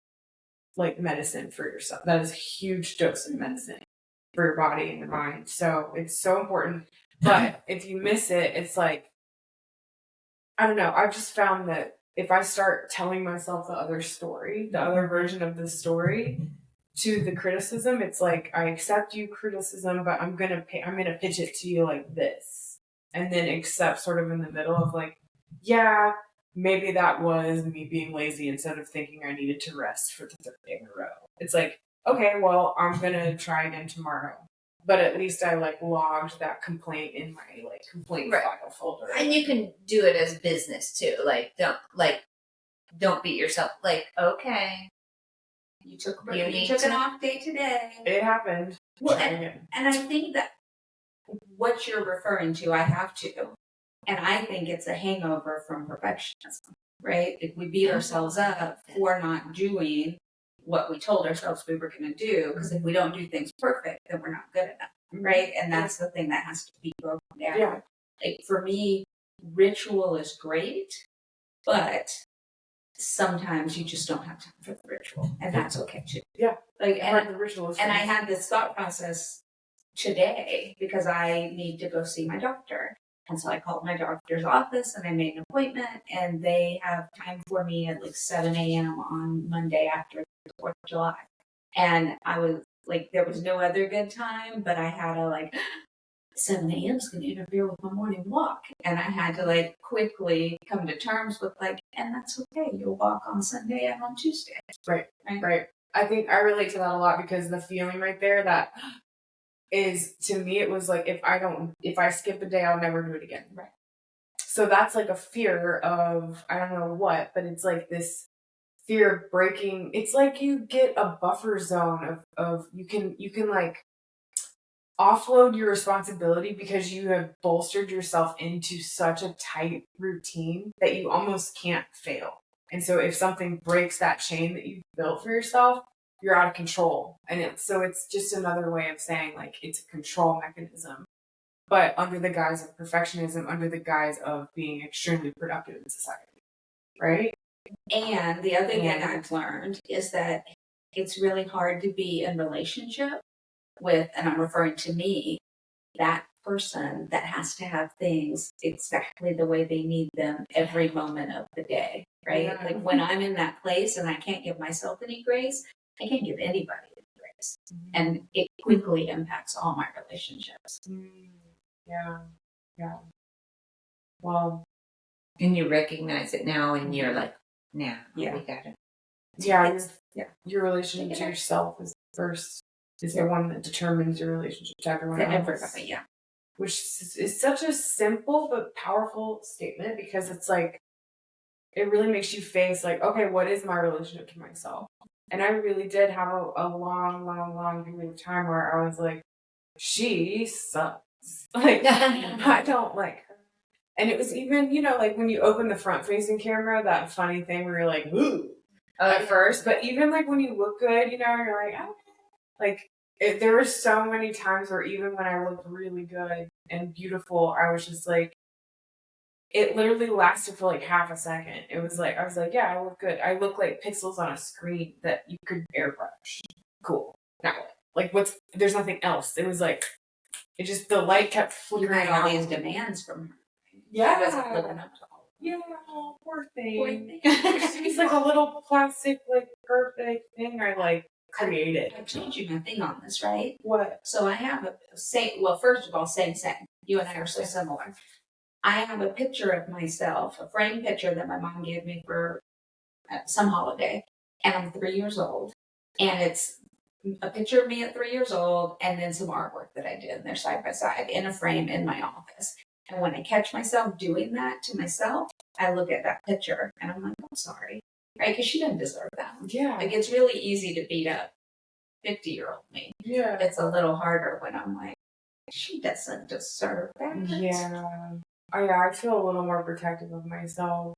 like medicine for yourself. That is a huge dose of medicine for your body and your mind. So it's so important. But if you miss it, it's like, I don't know. I've just found that if I start telling myself the other story, the other version of the story to the criticism, it's like, I accept you criticism, but I'm gonna pitch it to you like this, and then accept sort of in the middle of like, yeah, maybe that was me being lazy instead of thinking I needed to rest for the third day in a row. It's like, okay, well, I'm gonna try again tomorrow. But at least I like logged that complaint in my like complaint file folder. And you can do it as business too. Don't beat yourself. Like, okay, you took an off day today. It happened. Well, and I think that what you're referring to, I have too. And I think it's a hangover from perfectionism, right? If we beat ourselves up for not doing what we told ourselves we were going to do, because if we don't do things perfect, then we're not good enough, right? And that's the thing that has to be broken down. Yeah. Like for me, ritual is great, but sometimes you just don't have time for the ritual, and that's okay too. Yeah. Like, and the ritual is and I had this thought process today because I need to go see my doctor. And so I called my doctor's office and I made an appointment, and they have time for me at like 7 a.m. on Monday after the 4th of July. And I was like, there was no other good time, but I had to like, 7 a.m. is going to interfere with my morning walk. And I had to like quickly come to terms with like, and that's okay. You'll walk on Sunday and on Tuesday. Right. I think I relate to that a lot because the feeling right there that is, to me, it was like, if I skip a day, I'll never do it again. Right. So that's like a fear of, I don't know what, but it's like this fear of breaking. It's like you get a buffer zone of you can like offload your responsibility because you have bolstered yourself into such a tight routine that you almost can't fail. And so if something breaks that chain that you've built for yourself, you're out of control. And it's just another way of saying like it's a control mechanism, but under the guise of perfectionism, under the guise of being extremely productive in society. Right? And the other thing I've learned is that it's really hard to be in relationship with, and I'm referring to me, that person that has to have things exactly the way they need them every moment of the day, right? Yeah. Like when I'm in that place and I can't give myself any grace, I can't give anybody any grace. Mm-hmm. And it quickly impacts all my relationships. Yeah. Well, and you recognize it now and you're like, we got it. Yeah. Your relationship to yourself is first. Is the one that determines your relationship to everyone else. Yeah. Which is such a simple but powerful statement because it's like, it really makes you face like, okay, what is my relationship to myself? And I really did have a long period of time where I was like, she sucks. Like, I don't like her. And it was even, like when you open the front facing camera, that funny thing where you're like, ooh, at first. But even like when you look good, you're like, oh. Like, there were so many times where even when I looked really good and beautiful, I was just like, it literally lasted for like half a second. It was like, I was like, yeah, I look good. I look like pixels on a screen that you could airbrush. Cool. Now, like, there's nothing else. It was like, the light kept flickering. You had all these demands from her. Yeah. She wasn't living up to all. Yeah, poor thing. She's like a little plastic, like, perfect thing I like created. I told you my thing on this, right? What? So I have first of all, same. You and I are so similar. I have a picture of myself, a framed picture that my mom gave me for some holiday, and I'm 3 years old, and it's a picture of me at 3 years old, and then some artwork that I did, and they're side by side in a frame in my office. And when I catch myself doing that to myself, I look at that picture, and I'm like, I'm sorry. Right? Because she didn't deserve that. Yeah. Like, it's really easy to beat up 50-year-old me. Yeah. It's a little harder when I'm like, she doesn't deserve that. Yeah. I feel a little more protective of myself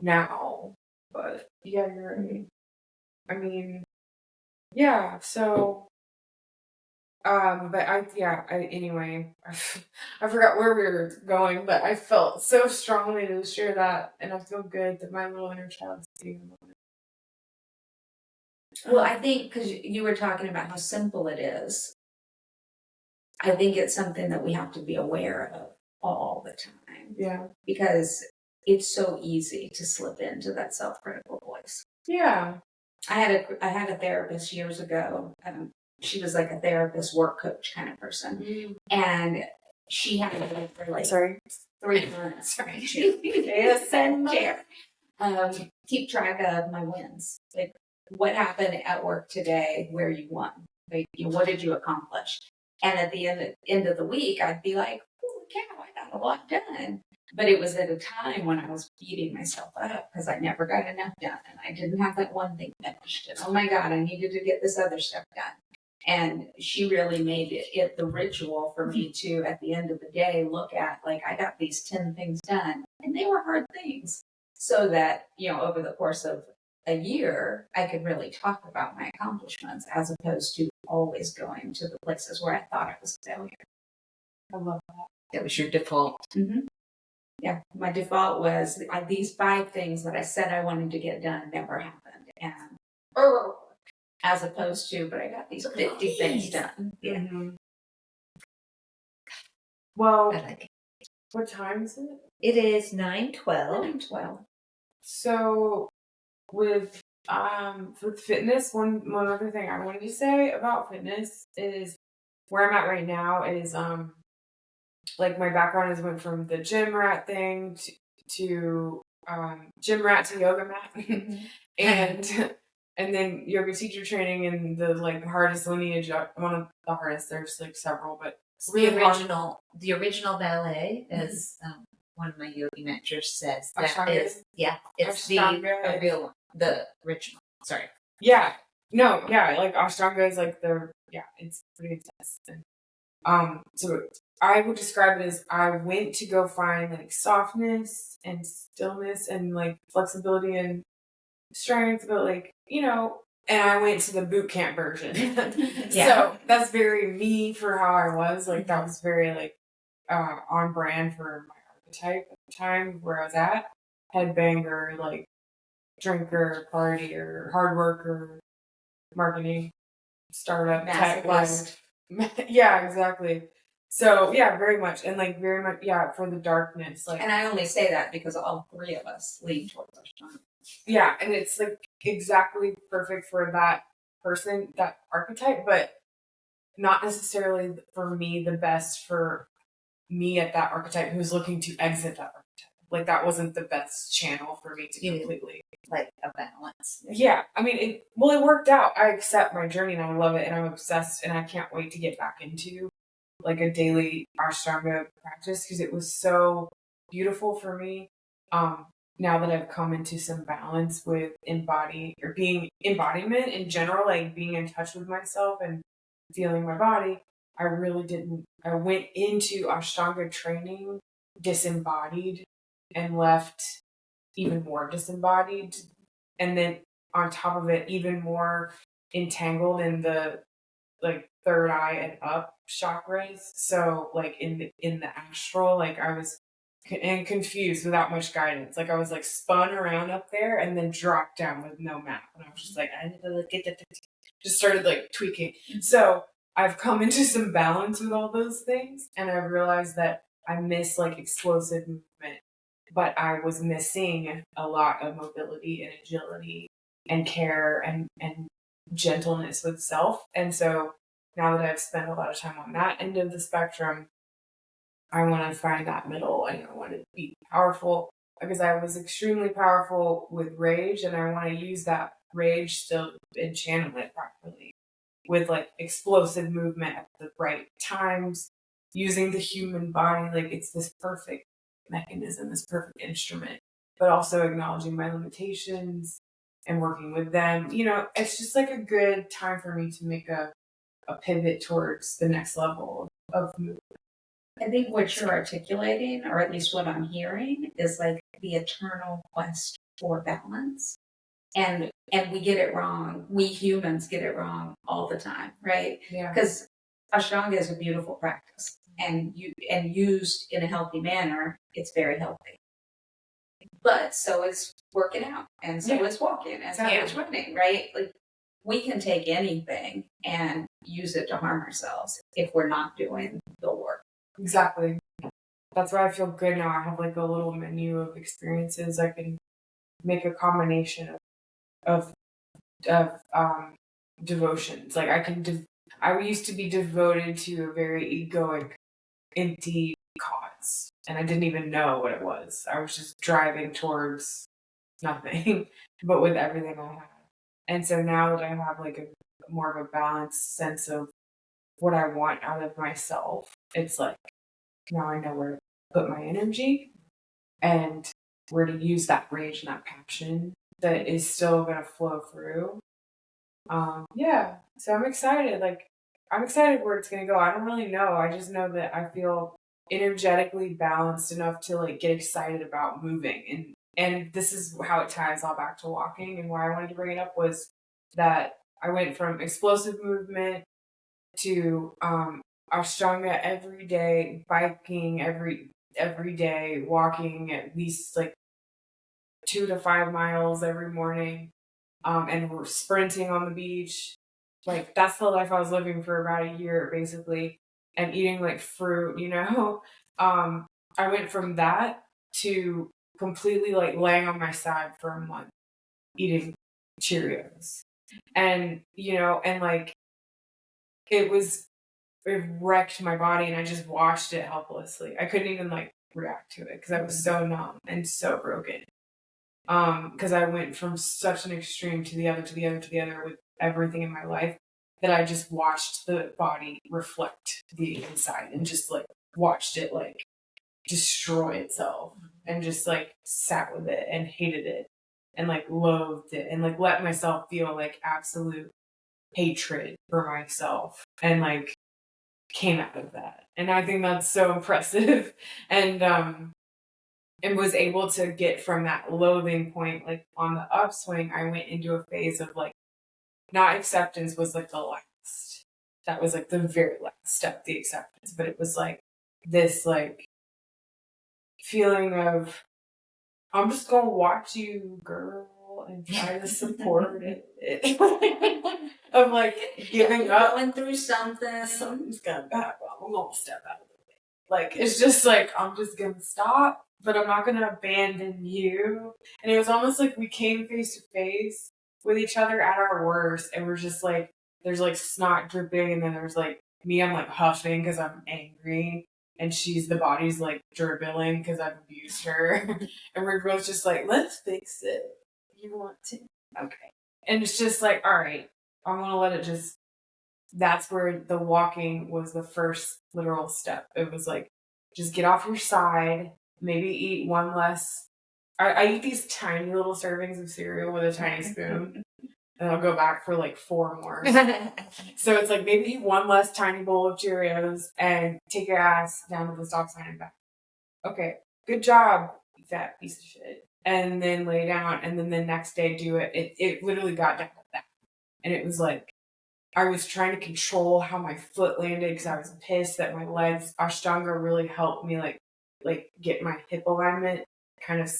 now. But yeah, you're right. I mean, yeah, so but anyway, I forgot where we were going, but I felt so strongly to share that, and I feel good that my little inner child is seeing it. Well, I think because you were talking about how simple it is, I think it's something that we have to be aware of all the time. Yeah. Because it's so easy to slip into that self-critical voice. Yeah. I had a therapist years ago. She was like a therapist, work coach kind of person, and she had me for like 3 months. Sorry, yes, and chair. Keep track of my wins. Like, what happened at work today where you won? Like, what did you accomplish? And at the end of the week, I'd be like, holy cow, I got a lot done. But it was at a time when I was beating myself up because I never got enough done. And I didn't have that one thing finished. And oh my God, I needed to get this other stuff done. And she really made it the ritual for me to, at the end of the day, look at, like, I got these 10 things done. And they were hard things. So that, over the course of a year, I could really talk about my accomplishments as opposed to always going to the places where I thought I was a failure. I love that. That was your default. Mm-hmm. Yeah, my default was these 5 things that I said I wanted to get done never happened. And as opposed to, but I got these 50 things done. Yeah. Mm-hmm. Well, I like it. What time is it? It is 9:12. 9:12. So with fitness, one other thing I wanted to say about fitness is where I'm at right now is like my background is went from the gym rat thing to gym rat to yoga mat and then yoga teacher training and the like hardest lineage, one of the hardest, there's like several, but the original ballet, as one of my yogi mentors says, that Ashtanga? is, it's Ashtanga. the real one, the original. Sorry. Yeah. No, yeah, like Ashtanga is like it's pretty intense. And, so I would describe it as I went to go find like softness and stillness and like flexibility and strength, but like, and I went to the boot camp version. So that's very me for how I was. Like that was very like on brand for my archetype at the time where I was at. Headbanger, like drinker, partier, hard worker, marketing, startup, tech life. Yeah, exactly. So yeah, very much, and like very much, yeah, for the darkness, like. And I only say that because all 3 of us lean towards Ashtanga. Yeah, and it's like exactly perfect for that person, that archetype, but not necessarily for me the best for me at that archetype who's looking to exit that archetype. Like that wasn't the best channel for me to completely like a balance. Yeah, I mean, it worked out. I accept my journey and I love it and I'm obsessed and I can't wait to get back into like a daily Ashtanga practice because it was so beautiful for me. Now that I've come into some balance with being embodiment in general, like being in touch with myself and feeling my body, I went into Ashtanga training disembodied and left even more disembodied. And then on top of it, even more entangled in the like third eye and up chakras. So like in the astral, like I was confused without much guidance. Like I was like spun around up there and then dropped down with no map. And I was just like, I need to look at just started like tweaking. So I've come into some balance with all those things and I've realized that I miss like explosive movement, but I was missing a lot of mobility and agility and care and gentleness with self. And so now that I've spent a lot of time on that end of the spectrum, I want to find that middle and I want to be powerful because I was extremely powerful with rage and I want to use that rage still and channel it properly with like explosive movement at the right times, using the human body. Like it's this perfect mechanism, this perfect instrument, but also acknowledging my limitations and working with them. It's just like a good time for me to make a a pivot towards the next level of movement. I think what you're articulating, or at least what I'm hearing, is like the eternal quest for balance. And we get it wrong. We humans get it wrong all the time, right? Yeah. Because Ashtanga is a beautiful practice, and used in a healthy manner, it's very healthy. But so is working out, and so is walking, and so is running, right? Like, we can take anything and use it to harm ourselves if we're not doing the work. Exactly. That's why I feel good now. I have like a little menu of experiences. I can make a combination of devotions. Like I used to be devoted to a very egoic, empty cause, and I didn't even know what it was. I was just driving towards nothing, but with everything I had. And so now that I have like a more of a balanced sense of what I want out of myself, it's like now I know where to put my energy and where to use that rage and that passion that is still going to flow through. Yeah, so I'm excited. Like, I'm excited where it's going to go. I don't really know. I just know that I feel energetically balanced enough to like get excited about moving. And this is how it ties all back to walking. And why I wanted to bring it up was that I went from explosive movement to Ashtanga every day, biking every day, walking at least like 2 to 5 miles every morning, and we're sprinting on the beach. Like, that's the life I was living for about a year, basically, and eating like fruit, you know. I went from that to completely like laying on my side for a month, eating Cheerios, and like it wrecked my body, and I just watched it helplessly. I couldn't even like react to it because I was so numb and so broken. Because I went from such an extreme to the other, to the other, to the other with everything in my life, that I just watched the body reflect the inside and just like watched it like destroy itself, and just like sat with it and hated it and like loathed it and like let myself feel like absolute hatred for myself, and like came out of that. And I think that's so impressive. And was able to get from that loathing point, like on the upswing. I went into a phase of like, not acceptance was like the last. That was like the very last step, the acceptance. But it was like this like feeling of, I'm just gonna watch you, girl, and try to support it. Of like giving up. Going through something. Something's gonna happen. I'm gonna step out of the way. Like, it's just like, I'm just gonna stop, but I'm not gonna abandon you. And it was almost like we came face to face with each other at our worst, and we're just like, there's like snot dripping, and then there's like me, I'm like huffing because I'm angry, and the body's like dribbling because I've abused her. And we're both just like, let's fix it. You want to? Okay. And it's just like, all right, I'm gonna let it just. That's where the walking was the first literal step. It was like, just get off your side, maybe eat one less. I eat these tiny little servings of cereal with a tiny spoon, and I'll go back for like 4 more. So it's like, maybe eat one less tiny bowl of Cheerios and take your ass down to the stop sign and back. Okay, good job, you fat piece of shit. And then lay down, and then the next day do it. It literally got down to that. And it was like, I was trying to control how my foot landed because I was pissed that my legs. Ashtanga really helped me like get my hip alignment kind of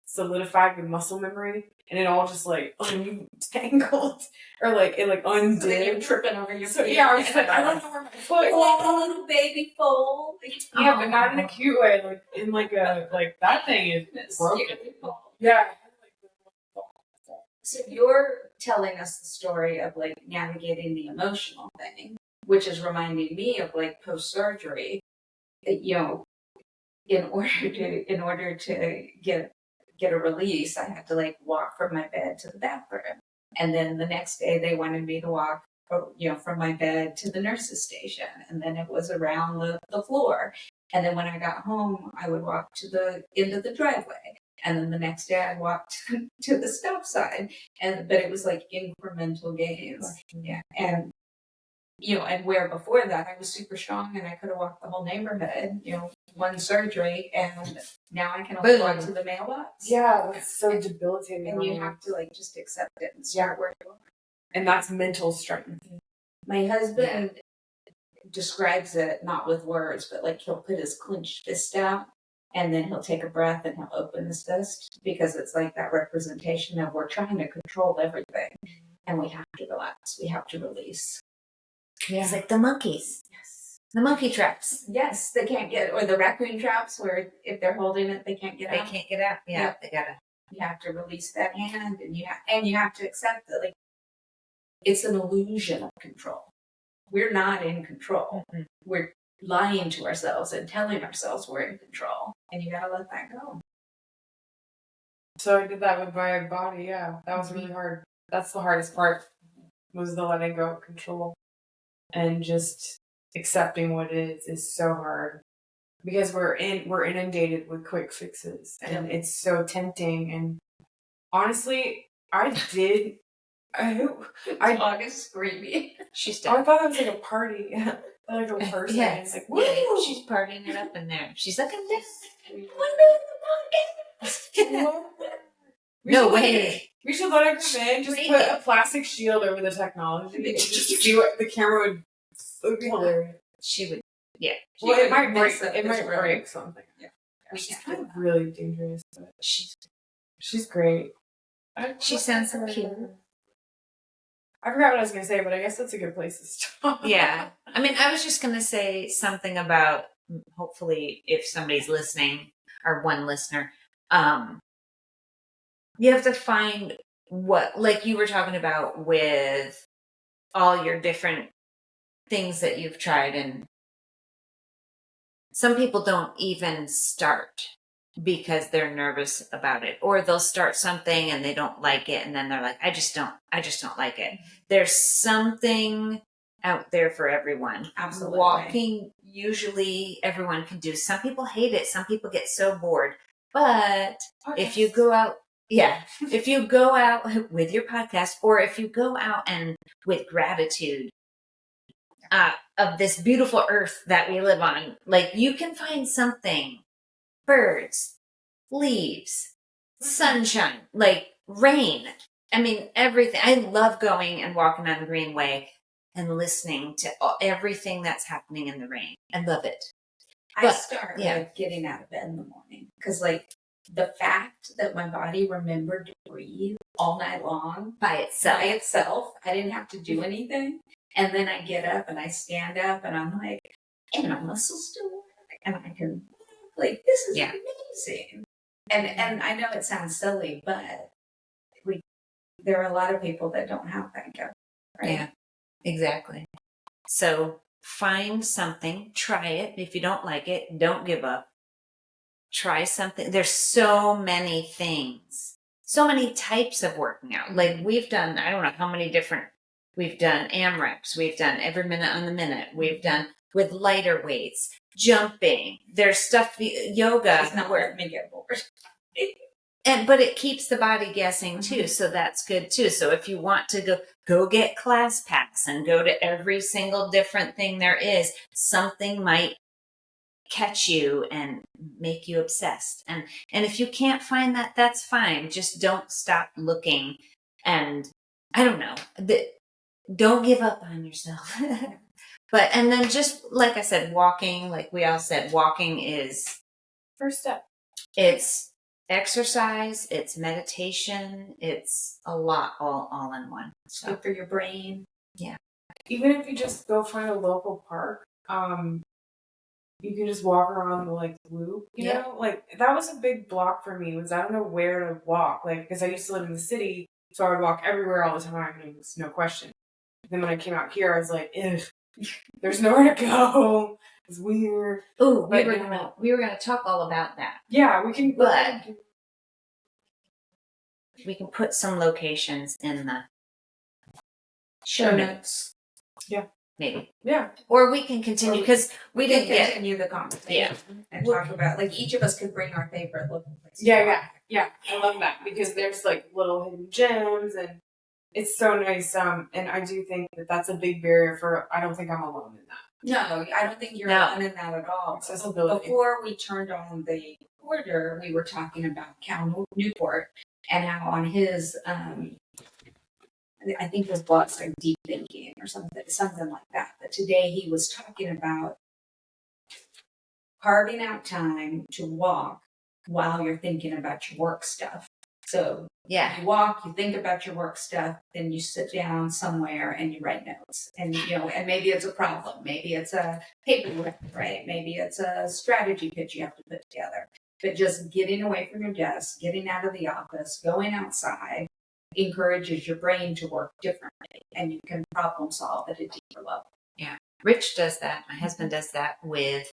solidified with muscle memory, and it all just like untangled, or like it like undid. So then you're tripping over your feet. Yeah, I was just like, I don't know where my foot like a little baby foal. Yeah, but not in a cute way. Like in like a like that thing is broken. Yeah. So you're telling us the story of like navigating the emotional thing, which is reminding me of like post-surgery. You know, in order to get a release, I had to like walk from my bed to the bathroom, and then the next day they wanted me to walk, from my bed to the nurse's station, and then it was around the floor, and then when I got home, I would walk to the end of the driveway. And then the next day I walked to the stop sign, but it was like incremental gains. Yeah. And and where before that I was super strong and I could have walked the whole neighborhood, one surgery, and now I can only walk to the mailbox. Yeah, that's so debilitating. And you have to just accept it and start where you are. And that's mental strength. My husband describes it not with words, but he'll put his clenched fist out and then he'll take a breath and he'll open his fist, because it's like that representation of we're trying to control everything and we have to relax. We have to release. Yeah. It's like the monkeys. Yes. The monkey traps. Yes, they can't get, or the raccoon traps where if they're holding it, they can't get out. They can't get out. Yeah, Yep. they gotta. You have to release that hand, and you have to accept that it's an illusion of control. We're not in control. Mm-hmm. We're lying to ourselves and telling ourselves we're in control, and you gotta let that go. So I did that with my body. Yeah, that was really hard. That's the hardest part, was the letting go of control, and just accepting what it is so hard, because we're inundated with quick fixes, and it's so tempting. And honestly, I Dog is screaming. She's I thought it was like a party, like a person. Yeah, It's like, yeah, woo! she's partying it up in there. She's like, I'm this. No way. We should let her come in. Just put a plastic shield over the technology and just see what the camera would. It would be hilarious. She would. Yeah. Well, it might break. It might break something. Yeah. She's kind of really dangerous, but She's great. she sounds so cute. I forgot what I was going to say, but I guess that's a good place to stop. Yeah. I mean, I was just going to say something about, hopefully, if somebody's listening, or one listener, you have to find what, like you were talking about with all your different things that you've tried, and some people don't even start because they're nervous about it, or they'll start something and they don't like it, and then they're like, I just don't like it. There's something out there for everyone. Absolutely. Walking, usually everyone can do. Some people hate it. Some people get so bored. But if you go out, if you go out with your podcast, or if you go out and with gratitude of this beautiful earth that we live on, you can find something. Birds, leaves, sunshine, rain. I mean, everything. I love going and walking on the Greenway and listening to everything that's happening in the rain. I love it. I start with getting out of bed in the morning, because the fact that my body remembered to breathe all night long by itself, I didn't have to do anything. And then I get up and I stand up and I'm like, and my muscles still work, and I can this is amazing. And I know it sounds silly, but there are a lot of people that don't have that gift, right? Yeah, exactly. So find something, try it. If you don't like it, don't give up. Try something. There's so many things, so many types of working out. We've done, I don't know how many different, we've done AMRAPs, we've done every minute on the minute, we've done with lighter weights, jumping. There's stuff, yoga. It's not where me get bored. But it keeps the body guessing too, so that's good too. So if you want to go get class pass and go to every single different thing there is, something might catch you and make you obsessed. And if you can't find that, that's fine. Just don't stop looking. And I don't know, don't give up on yourself. And then just like I said, walking, like we all said, walking is first step. It's exercise, it's meditation, it's a lot all in one. So good for your brain. Yeah. Even if you just go find a local park, you can just walk around the loop, you know? That was a big block for me, was I don't know where to walk. Because I used to live in the city, so I would walk everywhere all the time, and it was no question. Then when I came out here, I was like, ugh, there's nowhere to go. It's weird. Oh, we were gonna talk all about that. Yeah, we can. But we can put some locations in the show notes. Yeah. Maybe. Yeah. Or we can continue, because we didn't continue the conversation and talk about, each of us could bring our favorite local places. Yeah. I love that, because there's little hidden gems, and it's so nice. And I do think that that's a big barrier for. I don't think I'm alone in that. No, I don't think you're No. alone in that at all. Accessibility. Before we turned on the recorder, we were talking about Cal Newport and how on his, I think his blog's like deep thinking or something like that. But today he was talking about carving out time to walk while you're thinking about your work stuff. So Yeah. you walk, you think about your work stuff, then you sit down somewhere and you write notes. And and maybe it's a problem, maybe it's a paperwork, right? Maybe it's a strategy pitch you have to put together. But just getting away from your desk, getting out of the office, going outside encourages your brain to work differently, and you can problem solve at a deeper level. Yeah. Rich does that. My husband does that with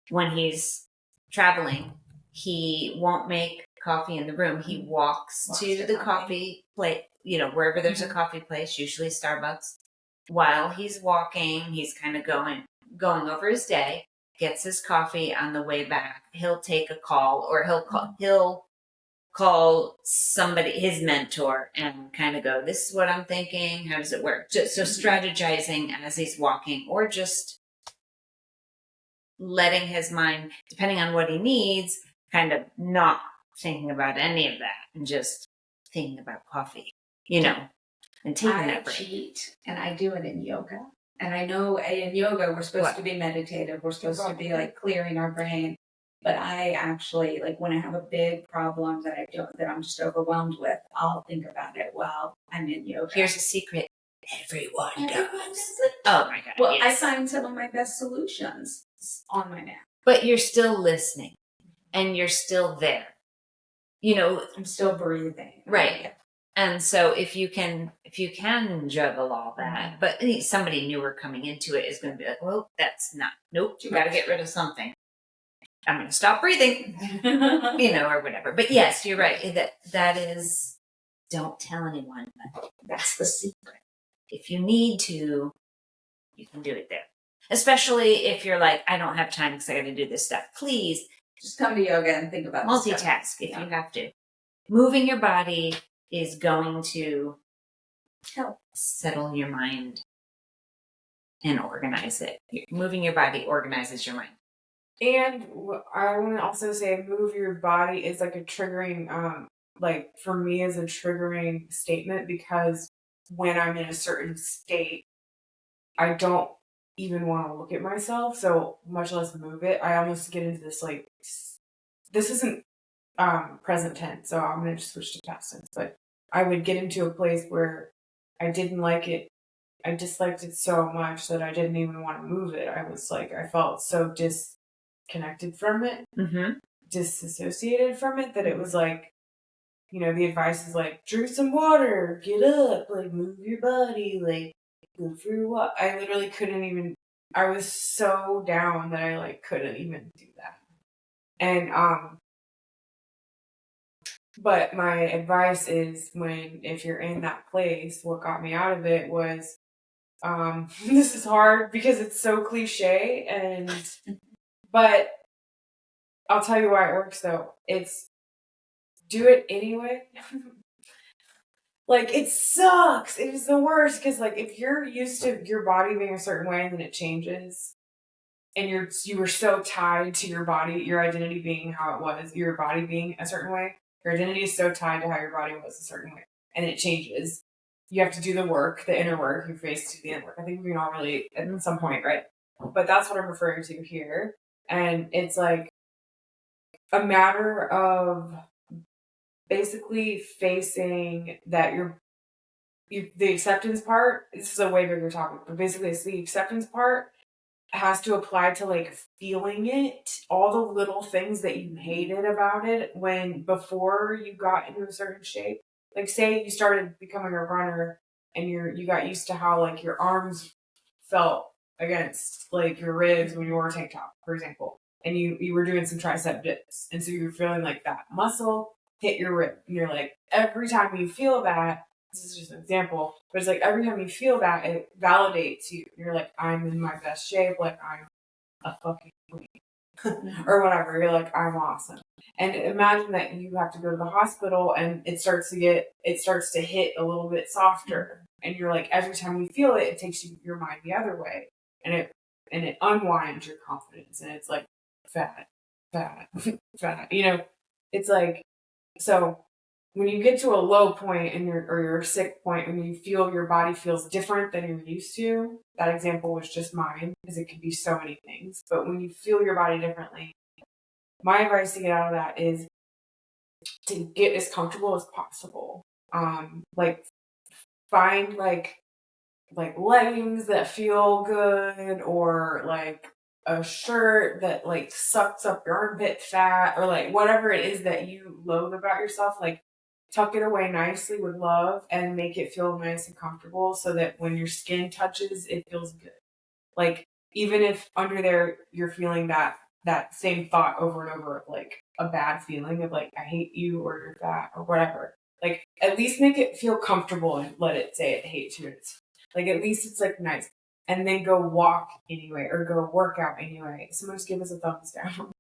when he's traveling. He won't make coffee in the room. He walks to the coffee place, wherever there's a coffee place, usually Starbucks. While he's walking, he's kind of going over his day, gets his coffee. On the way back, he'll take a call, or he'll call somebody, his mentor, and kind of go, this is what I'm thinking. How does it work? So strategizing as he's walking, or just letting his mind, depending on what he needs, kind of not thinking about any of that and just thinking about coffee, and taking that break. I cheat, and I do it in yoga. And I know in yoga we're supposed to be meditative. We're supposed to be like clearing our brain. But I actually, like, when I have a big problem that I'm just overwhelmed with, I'll think about it while I'm in yoga. Here's a secret. Everyone does. It. Oh my God. Well, yes. I find some of my best solutions on my mat. But you're still listening, and you're still there. I'm still breathing. Right. Yeah. And so if you can juggle all that, but somebody newer coming into it is going to be like, well, that's not, nope, you got to get rid of something. I'm going to stop breathing, or whatever. But yes, you're right. That is, don't tell anyone. That's the secret. If you need to, you can do it there. Especially if you're like, I don't have time because I got to do this stuff. Please just come to yoga and think about multitask if you have to. Moving your body is going to help settle your mind and organize it. Moving your body organizes your mind. And I want to also say, move your body is like a triggering, for me, is a triggering statement, because when I'm in a certain state, I don't even want to look at myself, so much less move it. I almost get into this, this isn't present tense, so I'm going to just switch to past tense, but I would get into a place where I didn't like it. I disliked it so much that I didn't even want to move it. I was like, I felt so disconnected from it, disassociated from it, that it was like, the advice is like, drink some water, get up, like, move your body, like, go for your walk. I literally couldn't even, I was so down that I couldn't even do that. And but my advice is, if you're in that place, what got me out of it was, this is hard because it's so cliche, but I'll tell you why it works though. It's do it anyway. It sucks. It is the worst, because if you're used to your body being a certain way and then it changes, and you were so tied to your body, your identity being how it was, your body being a certain way, your identity is so tied to how your body was a certain way, and it changes. You have to do the work, the inner work. You're faced to the inner work. I think we can all relate at some point, right? But that's what I'm referring to here. And it's like a matter of basically facing that the acceptance part. This is a way bigger topic, but basically it's the acceptance part has to apply to feeling it, all the little things that you hated about it before you got into a certain shape. Say you started becoming a runner and you got used to how your arms felt against your ribs when you wore a tank top, for example, and you were doing some tricep dips, and so you were feeling like that muscle hit your rib, and you're like, every time you feel that, this is just an example, but it's every time you feel that, it validates you. You're like, I'm in my best shape, I'm a fucking queen. or whatever. You're like, I'm awesome. And imagine that you have to go to the hospital and it starts to hit a little bit softer. And you're like, every time you feel it, it takes your mind the other way. And it unwinds your confidence. And it's like, fat, fat, fat. It's like, so when you get to a low point or your sick point, when you feel your body feels different than you're used to, that example was just mine because it could be so many things. But when you feel your body differently, my advice to get out of that is to get as comfortable as possible. Like find like leggings that feel good, or like a shirt that like sucks up your armpit fat, or like whatever it is that you loathe about yourself. Like tuck it away nicely with love and make it feel nice and comfortable so that when your skin touches, it feels good. Like even if under there you're feeling that same thought over and over of like a bad feeling of like I hate you or you're fat or whatever. Like at least make it feel comfortable and let it say it hates you. Like at least it's like nice. And then go walk anyway or go work out anyway. Someone just give us a thumbs down.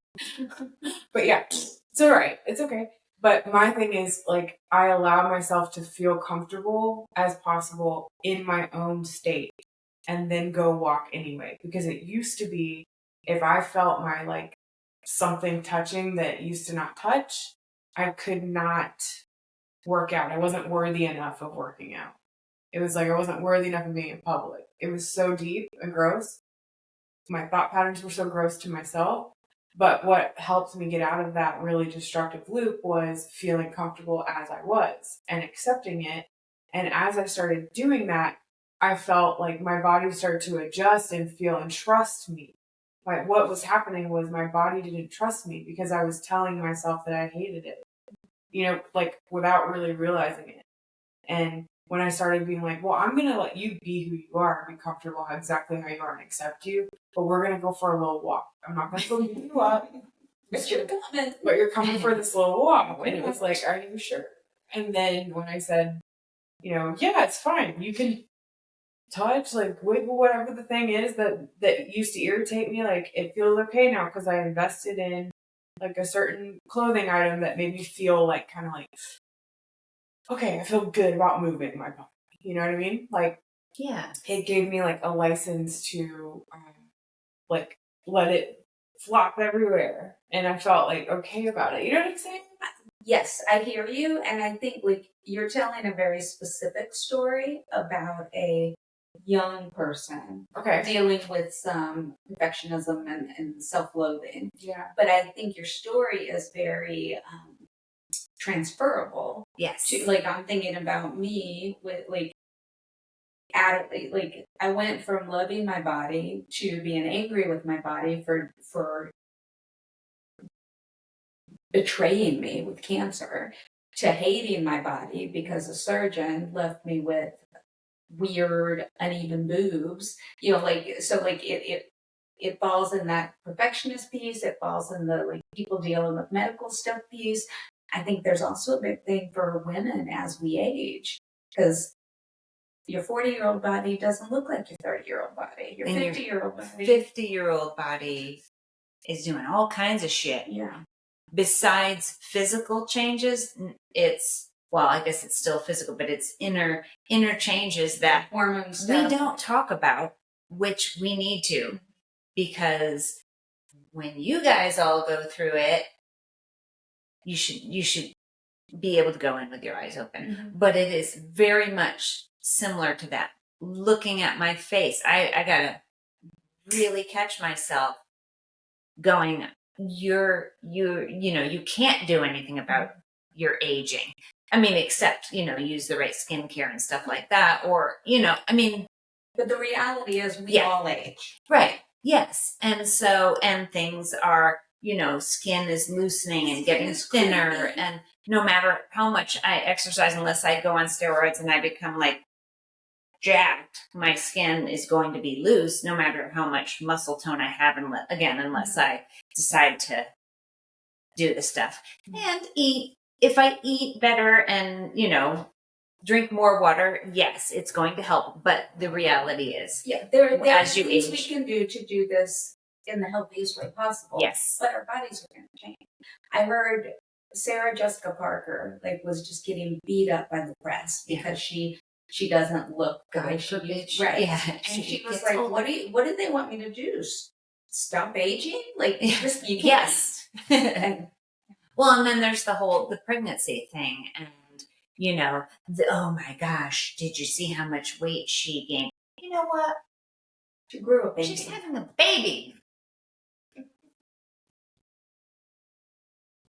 But yeah, it's all right. It's okay. But my thing is like I allow myself to feel comfortable as possible in my own state and then go walk anyway. Because it used to be if I felt my like something touching that used to not touch, I could not work out. I wasn't worthy enough of working out. It was like I wasn't worthy enough of being in public. It was so deep and gross. My thought patterns were so gross to myself. But what helped me get out of that really destructive loop was feeling comfortable as I was and accepting it. And as I started doing that, I felt like my body started to adjust and feel and trust me. Like what was happening was my body didn't trust me because I was telling myself that I hated it, like without really realizing it. And when I started being like, well, I'm going to let you be who you are, be comfortable exactly how you are and accept you, but we're going to go for a little walk. I'm not going to beat you up. But you're coming. But you're coming for this little walk. And it was like, are you sure? And then when I said, yeah, it's fine. You can touch, like wiggle, whatever the thing is that used to irritate me. Like it feels okay now because I invested in like a certain clothing item that made me feel like kind of like, okay, I feel good about moving my body. You know what I mean? Like, Yeah. it gave me like a license to like let it flop everywhere. And I felt like okay about it. You know what I'm saying? Yes, I hear you. And I think like you're telling a very specific story about a young person Okay. dealing with some perfectionism and self-loathing. Yeah. But I think your story is very transferable. Yes. To, like I'm thinking about me with like I went from loving my body to being angry with my body for betraying me with cancer, to hating my body because a surgeon left me with weird uneven boobs. It falls in that perfectionist piece. It falls in the like people dealing with medical stuff piece. I think there's also a big thing for women as we age, because your 40-year-old body doesn't look like your 30-year-old body. Your 50-year-old body. 50-year-old body is doing all kinds of shit. Yeah. Besides physical changes, I guess it's still physical, but it's inner changes that hormone stuff we don't talk about, which we need to, because when you guys all go through it, you should be able to go in with your eyes open. Mm-hmm. But it is very much similar to that. Looking at my face, I gotta really catch myself going, you can't do anything about your aging. I mean, except, use the right skincare and stuff like that. Or, But the reality is we all age. Right. Yes. And things are, skin is loosening and getting thinner. And no matter how much I exercise, unless I go on steroids and I become like jacked, my skin is going to be loose no matter how much muscle tone I have, unless I decide to do the stuff. And eat. If I eat better and, drink more water, yes, it's going to help. But the reality is, there are as you things age, we can do to do this in the healthiest way possible. Yes. But our bodies are going to change. I heard Sarah Jessica Parker was just getting beat up by the press because she doesn't look the way she used. Right. Yeah. And she was like, what do they want me to do? Stop aging? Like, just you yes. And well, and then there's the pregnancy thing, and oh my gosh, did you see how much weight she gained? You know what? she grew a baby. She's having a baby.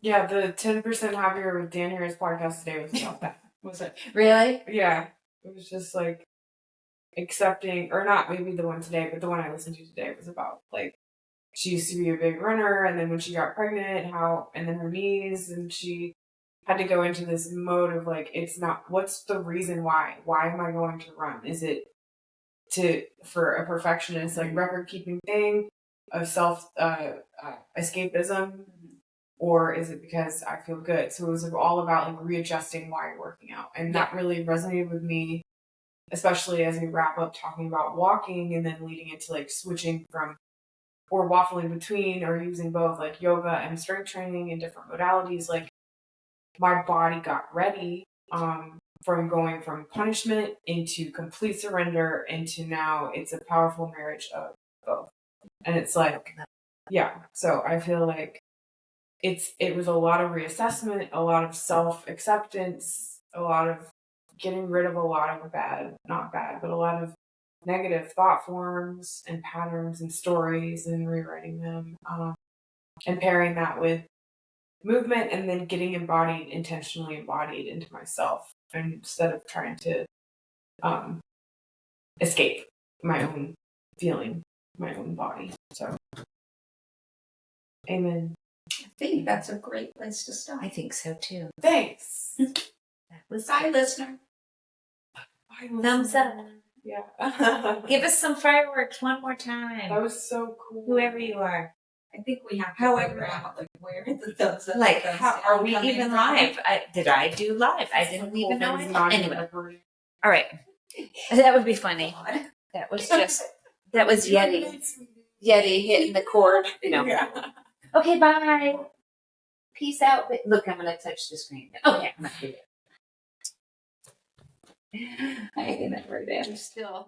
Yeah, the 10% Happier with Dan Harris podcast today was about that. Was it? Really? Yeah. It was just like accepting, or not maybe the one today, but the one I listened to today was about like she used to be a big runner, and then when she got pregnant, and then her knees, and she had to go into this mode of like, it's not, what's the reason why? Why am I going to run? Is it for a perfectionist, like record keeping thing of self escapism? Or is it because I feel good? So it was all about like readjusting why you're working out. And that really resonated with me, especially as we wrap up talking about walking and then leading into like switching from or waffling between or using both like yoga and strength training and different modalities. Like my body got ready from going from punishment into complete surrender into now it's a powerful marriage of both. And it's like, yeah. So I feel like it was a lot of reassessment, a lot of self-acceptance, a lot of getting rid of a lot of not bad, but a lot of negative thought forms and patterns and stories and rewriting them, and pairing that with movement and then getting intentionally embodied into myself instead of trying to escape my own feeling, my own body. So, amen. I think that's a great place to stop. I think so too. Thanks. That was Bye, listener. Thumbs up. Yeah. Give us some fireworks one more time. That was so cool. Whoever you are. I think we have to However, figure out like where the thumbs up. Like, thumbs how down are we coming even from. live? Did I do live? I Some didn't cool even know. things not even Anyway, recorded. all right. That would be funny. That was Yeti hitting the cord. No. Yeah. Okay, bye. Peace out. Look, I'm gonna touch the screen. Okay, I'm gonna do it. I can never dance. Still.